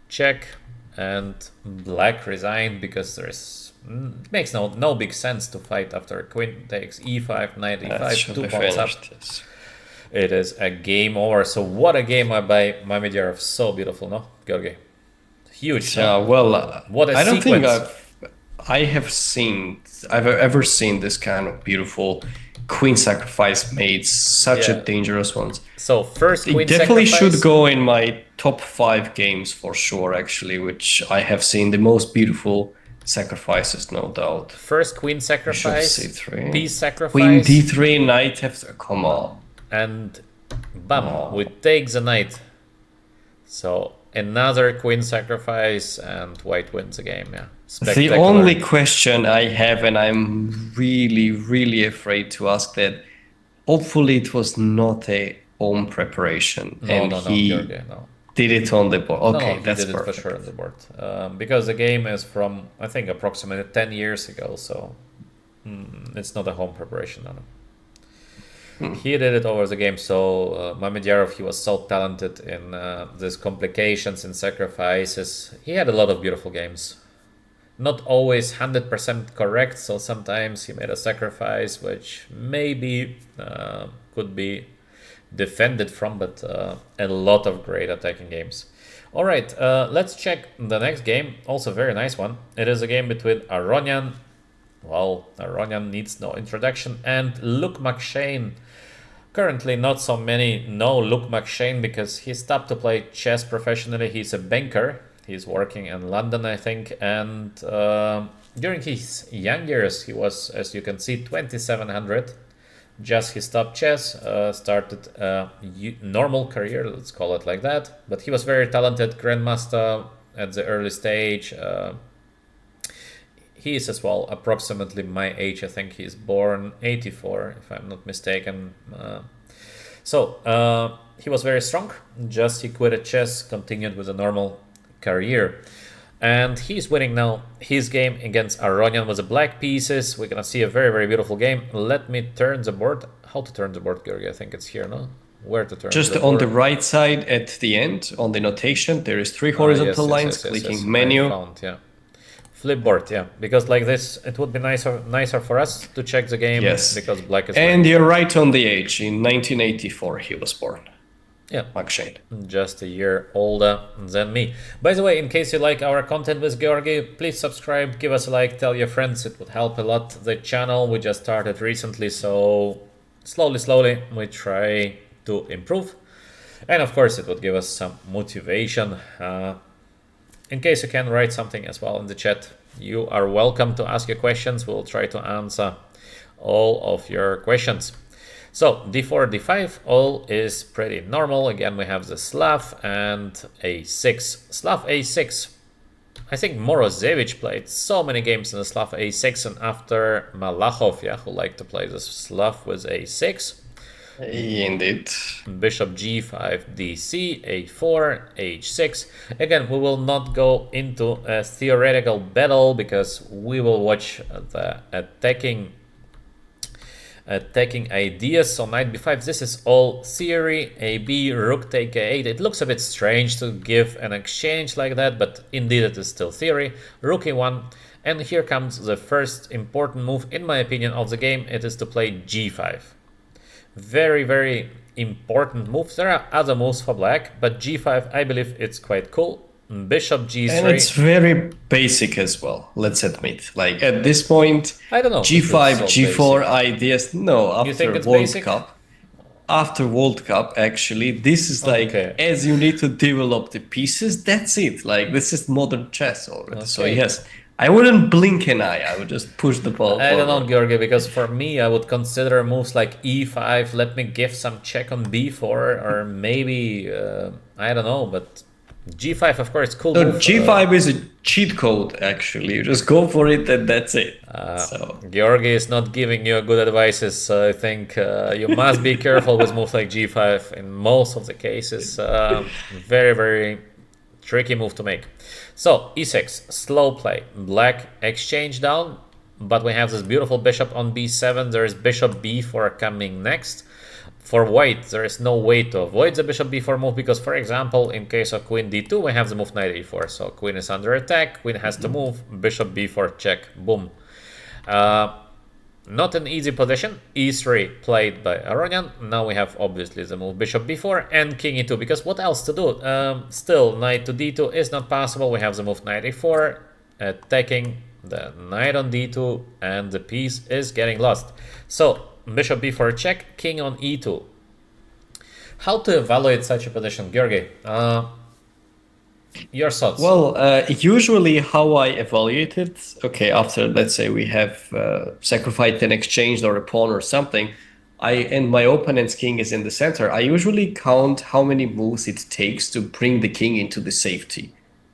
check, and black resigned because there is it makes no big sense to fight after queen takes e5, knight e5, 2 pawns up. Yes. It is a game over. So what a game by Mamedov. So beautiful, no, Georgi? Huge. Yeah, well, what a I don't sequence. think I've ever seen this kind of beautiful queen sacrifice made, such a Yeah. dangerous ones. So first It queen definitely sacrifice. should go in my top 5 games for sure, actually, which I have seen the most beautiful sacrifices, no doubt. First queen Bishop sacrifice, c3. piece sacrifice, Queen d3, knight f3. Come on. and bam, Oh. we take the knight. So another queen sacrifice, and white wins the game. Yeah, The spectacular. only question I have, and I'm really, really afraid to ask that, hopefully it was not a home preparation No, and no, he Georgi, no. did it on the board. Okay, No, he that's did it perfect. for sure on the board. Because the game is from, I think, approximately 10 years ago, so it's not a home preparation. No, no. He did it over the game, so Mamedov, he was so talented in these complications and sacrifices. He had a lot of beautiful games. Not always 100% correct, so sometimes he made a sacrifice which maybe could be defended from, but a lot of great attacking games. All right, let's check the next game. Also very nice one. It is a game between Aronian. Well, Aronian needs no introduction, and Luke McShane. Currently not so many know Luke McShane because he stopped to play chess professionally. He's a banker. He's working in London, I think, and during his young years he was, as you can see, 2700. Just he stopped chess, started a normal career, let's call it like that. But he was very talented grandmaster at the early stage. He is as well approximately my age. I think he's born 84, if I'm not mistaken. So he was very strong. Just he quit chess, continued with a normal career. And he's winning now his game against Aronian with the black pieces. We're gonna see a very, very beautiful game. Let me turn the board. How to turn the board, Georgi? I think it's here, no? Where to turn Just the on board? the right side at the end, on the notation, there is 3 horizontal lines, clicking menu. I found, yeah. Flipboard, yeah, because like this, it would be nicer for us to check the game. Yes. Because black is And you're right on the age. In 1984 he was born. yeah, McShane. just a year older than me. By the way, in case you like our content with Georgi, please subscribe, give us a like, tell your friends. It would help a lot. The channel we just started recently, so slowly we try to improve. And of course, it would give us some motivation. In case you can write something as well in the chat, you are welcome to ask your questions. We'll try to answer all of your questions. So d4, d5, all is pretty normal. Again, we have the Slav and a6. Slav a6. I think Morozevich played so many games in the Slav a6, and after Malachov, yeah, who liked to play the Slav with a6. Indeed. Bishop g5, dc, a4, h6. Again, we will not go into a theoretical battle because we will watch the attacking ideas. So knight b5, this is all theory. AB, rook take a8. It looks a bit strange to give an exchange like that, but indeed it is still theory. Rook e1, and here comes the first important move, in my opinion, of the game. It is to play g5. Very, very important moves. There are other moves for black, but g5, I believe it's quite cool. Bishop g3. And it's very basic as well, let's admit. Like at this point, I don't know if G5, it's so G4 basic. ideas. No, You think after it's World basic? Cup. After World Cup, actually, this is like Okay. as you need to develop the pieces, that's it. Like this is modern chess already. So Okay. yes, I wouldn't blink an eye. I would just push the ball I don't know, forward. Georgi, because for me, I would consider moves like e5, let me give some check on b4, or maybe, I don't know, but g5, of course, cool So move. G5 is a cheat code, actually. You just go for it and that's it. So Georgi is not giving you good advices, so I think you must be careful with moves like g5 in most of the cases. Very, very tricky move to make. So e6, slow play. Black exchange down, but we have this beautiful bishop on b7. There is bishop b4 coming next. For white, there is no way to avoid the bishop b4 move because, for example, in case of queen d2, we have the move knight e4. So queen is under attack, queen has to move, bishop b4 check, boom. Not an easy position. e3 played by Aronian. Now we have obviously the move bishop b4 and king e2, because what else to do? Still, knight to d2 is not possible. We have the move knight e4 attacking the knight on d2, and the piece is getting lost. So bishop b4 check, king on e2. How to evaluate such a position, Georgi? Your thoughts? well, usually how I evaluate it, okay, after let's say we have sacrificed an exchange or a pawn or something, and my opponent's king is in the center, I usually count how many moves it takes to bring the king into the safety.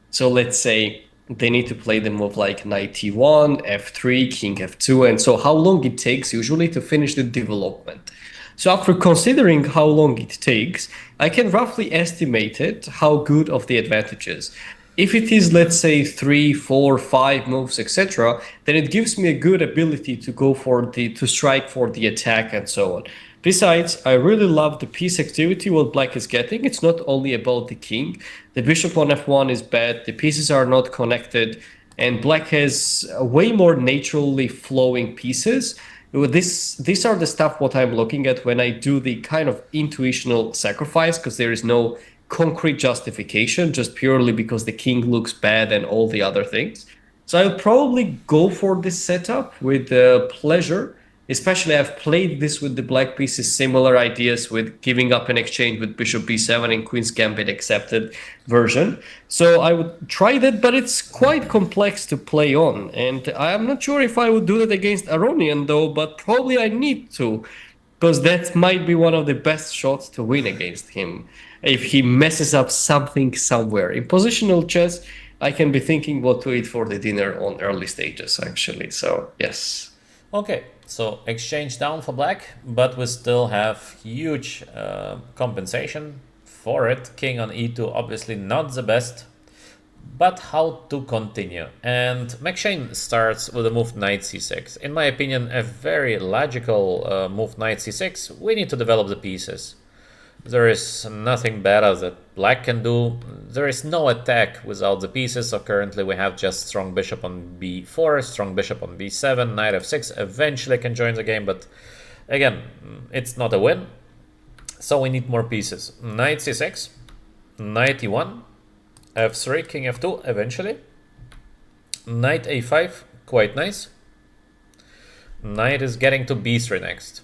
So let's say they need to play the move like knight t1, f3, king f2, and so how long it takes usually to finish the development. So after considering how long it takes, I can roughly estimate it, how good of the advantage is. If it is, let's say, 3, 4, 5 moves, etc., then it gives me a good ability to go for to strike for the attack and so on. Besides, I really love the piece activity what black is getting. It's not only about the king. The bishop on f1 is bad, the pieces are not connected, and black has way more naturally flowing pieces. These are the stuff what I'm looking at when I do the kind of intuitional sacrifice, because there is no concrete justification, just purely because the king looks bad and all the other things. So I'll probably go for this setup with pleasure. Especially I've played this with the black pieces, similar ideas with giving up an exchange with bishop b7 in Queen's Gambit accepted version. So I would try that, but it's quite complex to play on. And I'm not sure if I would do that against Aronian though, but probably I need to, because that might be one of the best shots to win against him. If he messes up something somewhere. In positional chess, I can be thinking what to eat for the dinner on early stages, actually. So, yes. Okay, so exchange down for black, but we still have huge compensation for it. King on e2, obviously not the best, but how to continue? And McShane starts with a move knight c6. In my opinion, a very logical move knight c6. We need to develop the pieces. There is nothing better that black can do. There is no attack without the pieces, so currently we have just strong bishop on b4, strong bishop on b7, knight f6 eventually can join the game, but again, it's not a win. So we need more pieces. Knight c6, knight e1, f3, king f2 eventually, knight a5, quite nice. Knight is getting to b3 next.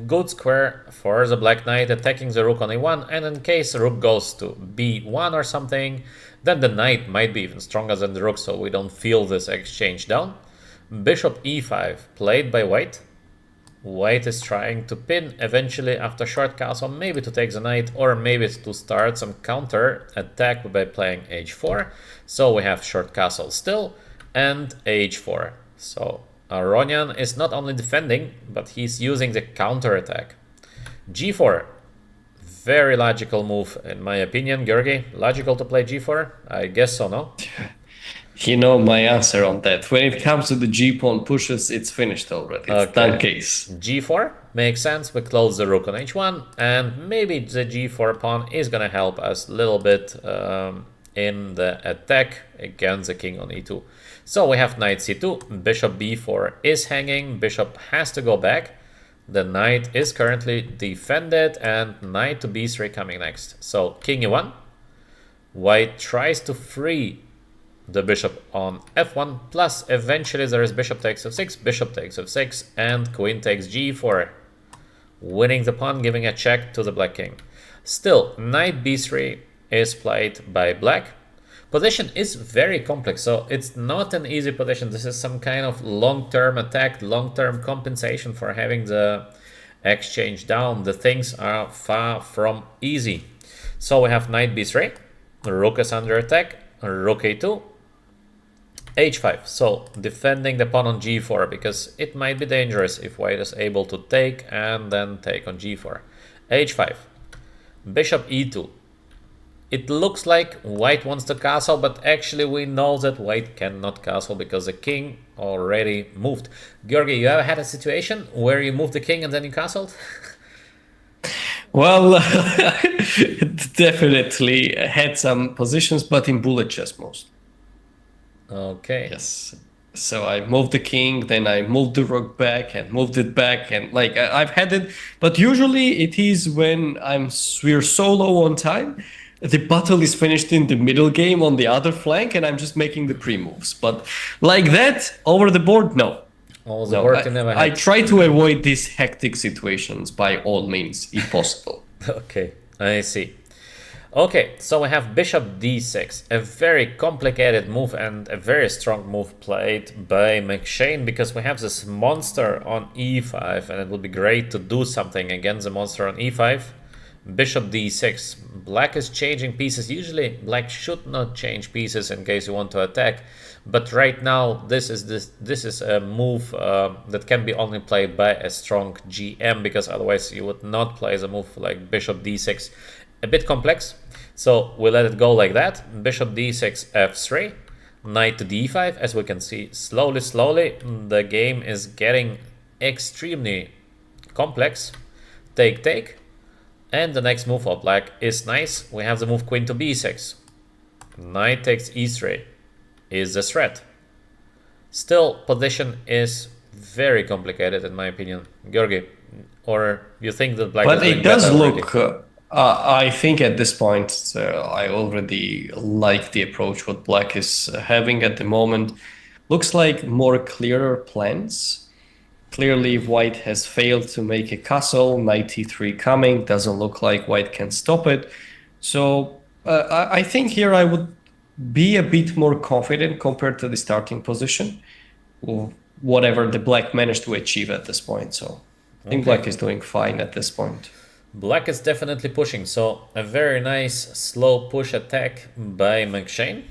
Good square for the black knight attacking the rook on a1, and in case the rook goes to b1 or something, then the knight might be even stronger than the rook, so we don't feel this exchange down. Bishop e5 played by white. White is trying to pin eventually after short castle, maybe to take the knight, or maybe to start some counter attack by playing h4. So we have short castle still, and h4. So Aronian is not only defending, but he's using the counter attack. g4, very logical move in my opinion. Georgi, logical to play g4? I guess so, no? You know my answer on that. When it comes to the g-pawn pushes, it's finished already. It's done case. g4 makes sense. We close the rook on h1, and maybe the g4 pawn is gonna help us a little bit in the attack against the king on e2. So we have knight c2, bishop b4 is hanging, bishop has to go back. The knight is currently defended, and knight to b3 coming next. So king e1. White tries to free the bishop on f1, plus eventually there is bishop takes f6, bishop takes f6, and queen takes g4, winning the pawn, giving a check to the black king. Still, knight b3 is played by black. Position is very complex, so it's not an easy position. This is some kind of long-term attack, long-term compensation for having the exchange down. The things are far from easy. So we have knight b3, rook is under attack, rook a2, h5. So defending the pawn on g4, because it might be dangerous if white is able to take and then take on g4. h5, bishop e2. It looks like white wants to castle, but actually we know that white cannot castle because the king already moved. Georgi, you ever had a situation where you moved the king and then you castled? Well, definitely had some positions, but in bullet chess most. Okay. Yes. So I moved the king, then I moved the rook back and moved it back, and like I've had it, but usually it is when we're so low on time. The battle is finished in the middle game on the other flank, and I'm just making the pre-moves. But like that, over the board, no. Over the board, you never had. I try to avoid these hectic situations by all means, if possible. Okay, I see. Okay, so we have bishop d6, a very complicated move and a very strong move played by McShane, because we have this monster on e5, and it would be great to do something against the monster on e5. Bishop d6. Black is changing pieces. Usually black should not change pieces in case you want to attack, but right now this is a move that can be only played by a strong GM, because otherwise you would not play the move like bishop d6. A bit complex, so we let it go like that. Bishop d6 f3, knight to d5. As we can see, slowly the game is getting extremely complex. Take. And the next move of black is nice. We have the move queen to b6. Knight takes e3 is the threat. Still, position is very complicated in my opinion. Georgi, or you think that black but is doing it does better look already? I think at this point I already like the approach what black is having at the moment. Looks like more clearer plans. Clearly, white has failed to make a castle. Knight e3 coming. Doesn't look like white can stop it. So I think here I would be a bit more confident compared to the starting position, or whatever the black managed to achieve at this point. So I think black is doing fine at this point. Black is definitely pushing. So a very nice slow push attack by McShane.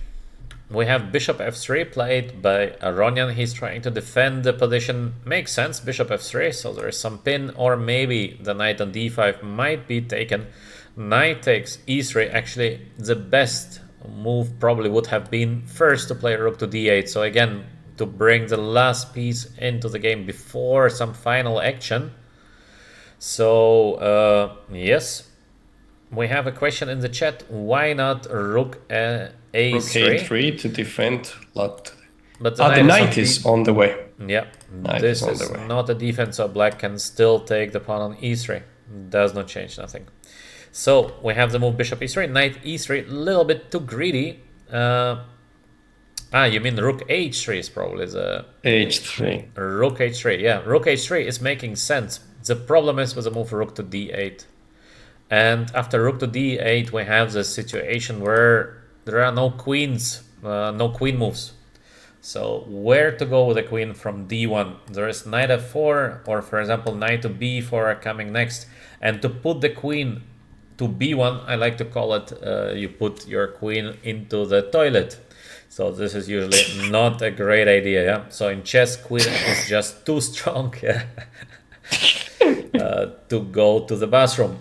We have bishop f3 played by Aronian. He's trying to defend the position. Makes sense, bishop f3, so there is some pin, or maybe the knight on d5 might be taken. Knight takes e3. Actually, the best move probably would have been first to play rook to d8. So again, to bring the last piece into the game before some final action. So, yes. We have a question in the chat. Why not rook a3? Rook a3 to defend. But the knight is on the way. Yeah, Knight this is on is the way. not a defense, so black can still take the pawn on e3. Does not change nothing. So we have the move bishop e3, knight e3, a little bit too greedy. You mean rook h3 is probably the... h3. Rook h3, yeah. Rook h3 is making sense. The problem is with the move rook to d8. And after rook to d8, we have the situation where there are no queens, no queen moves. So where to go with the queen from d1? There is knight f4, or for example, knight to b4 coming next. And to put the queen to b1, I like to call it, you put your queen into the toilet. So this is usually not a great idea, yeah? So in chess, queen is just too strong, yeah? To go to the bathroom.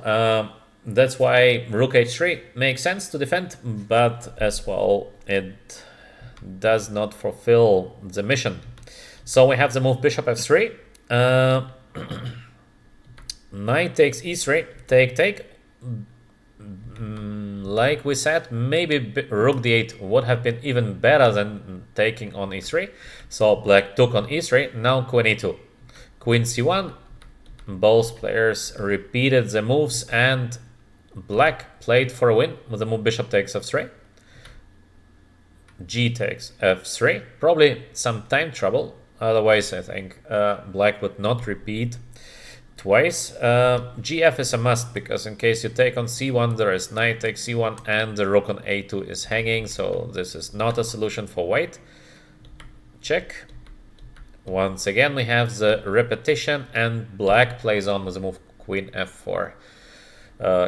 That's why rook h3 makes sense to defend, but as well it does not fulfill the mission. So we have the move bishop f3. Knight takes e3, take. Like we said, maybe rook d8 would have been even better than taking on e3. So black took on e3, now queen e2. Queen c1, Both players repeated the moves, and black played for a win with the move bishop takes f3. G takes f3. Probably some time trouble. Otherwise, I think black would not repeat twice. gf is a must, because in case you take on c1, there is knight takes c1 and the rook on a2 is hanging, so this is not a solution for white. Check. Once again we have the repetition, and black plays on with the move queen f4.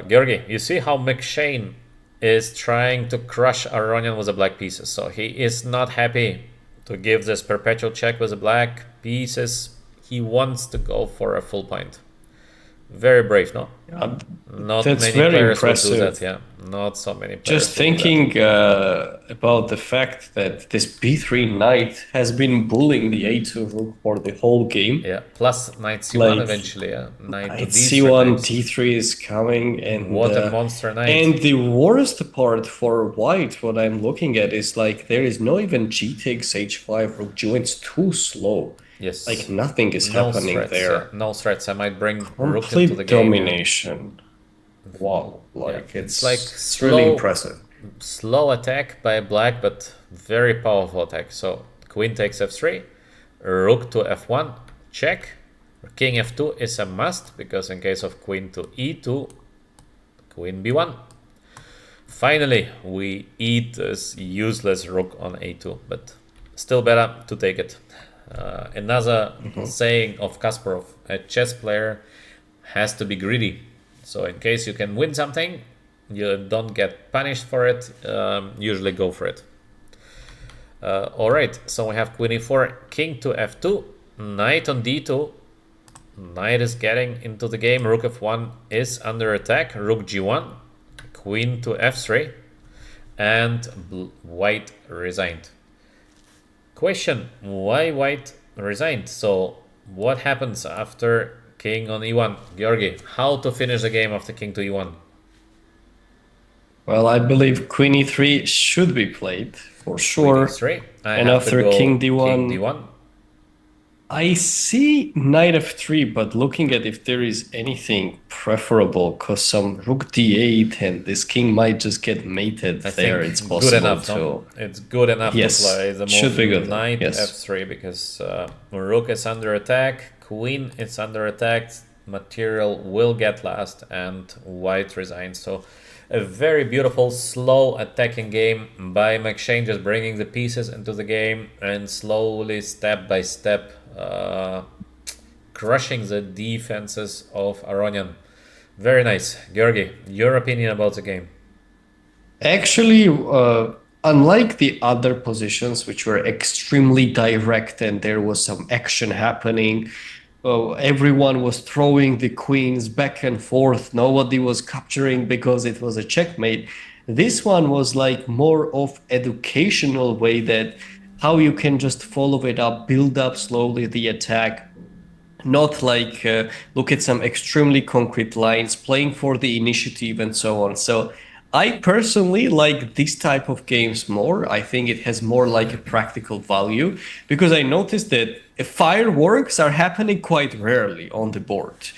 Georgi, you see how McShane is trying to crush Aronian with the black pieces, so he is not happy to give this perpetual check with the black pieces. He wants to go for a full point. Very brave, no? Not That's many very players impressive. would do that, yeah. Not so many players. Just thinking about the fact that this b3 knight has been bullying the a2 rook for the whole game. Yeah, plus knight c1 Like, eventually, yeah. Knight to c1, d3. d3 is coming, and What a monster knight. And the worst part for white, what I'm looking at, is like there is no even g takes h5 rook g1. It's too slow. Yes. Like nothing is No happening threats, there. yeah. No threats. I might bring rook into Complete the game. domination. Wow, like Yeah. it's like it's really impressive. Slow attack by black, but very powerful attack. So queen takes f3, rook to f1, check. King f2 is a must, because in case of queen to e2, queen b1. Finally, we eat this useless rook on a2, but still better to take it. Another saying of Kasparov: a chess player has to be greedy. So in case you can win something, you don't get punished for it, usually go for it. Alright, so we have queen e4, king to f2, knight on d2. Knight is getting into the game, rook f1 is under attack, rook g1, queen to f3, and white resigned. Question: why white resigned? So what happens after king on e1? Georgi, how to finish the game after king to e1? Well, I believe queen e3 should be played for sure. Queen e3. And after king d1, king d1. I see knight f3, but looking at if there is anything preferable, because some rook d8 and this king might just get mated I there. think It's possible good enough, to. no? It's good enough Yes, to play the should be move good. knight Yes. f3, because rook is under attack, queen is under attack, material will get lost, and white resigns. So a very beautiful slow attacking game by McShane, just bringing the pieces into the game and slowly, step by step, crushing the defenses of Aronian. Very nice. Georgi, your opinion about the game? Actually, unlike the other positions, which were extremely direct and there was some action happening, everyone was throwing the queens back and forth. Nobody was capturing because it was a checkmate. This one was like more of educational way, that how you can just follow it up, build up slowly the attack, not like look at some extremely concrete lines, playing for the initiative and so on. So I personally like this type of games more. I think it has more like a practical value, because I noticed that fireworks are happening quite rarely on the board.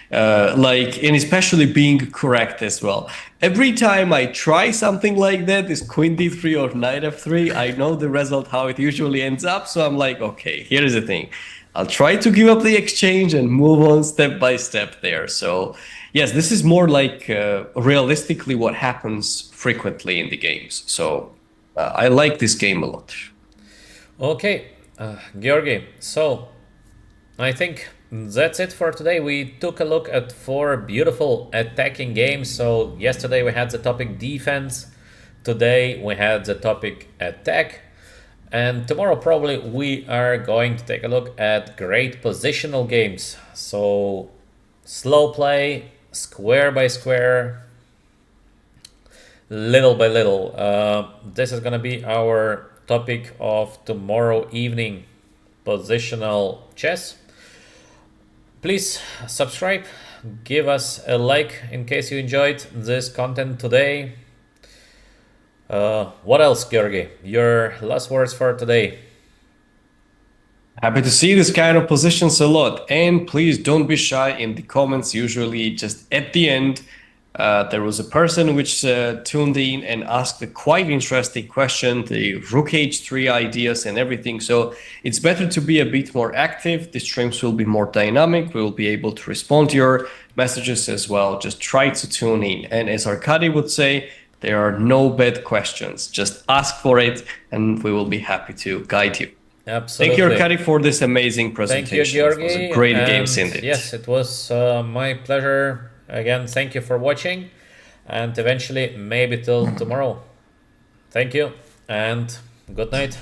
And especially being correct as well. Every time I try something like that, this queen d3 or knight f3, I know the result, how it usually ends up. So I'm like, okay, here's the thing. I'll try to give up the exchange and move on step by step there. So yes, this is more like realistically what happens frequently in the games. So I like this game a lot. Okay, Georgi, so I think that's it for today. We took a look at 4 beautiful attacking games. So yesterday we had the topic defense, today we had the topic attack, and tomorrow probably we are going to take a look at great positional games. So slow play, square by square, little by little. This is going to be our topic of tomorrow evening, positional chess. Please subscribe, give us a like in case you enjoyed this content today. What else, Georgi? Your last words for today? Happy to see this kind of positions a lot. And please don't be shy in the comments. Usually, just at the end, there was a person which tuned in and asked a quite interesting question, the Rook H3 ideas and everything. So it's better to be a bit more active. The streams will be more dynamic. We will be able to respond to your messages as well. Just try to tune in. And as Arkady would say, there are no bad questions. Just ask for it and we will be happy to guide you. Absolutely. Thank you, Arkady, for this amazing Thank you, presentation. It was Georgi. a great game, And indeed. yes, it was my pleasure. Again, thank you for watching, and eventually maybe till tomorrow. Thank you and good night.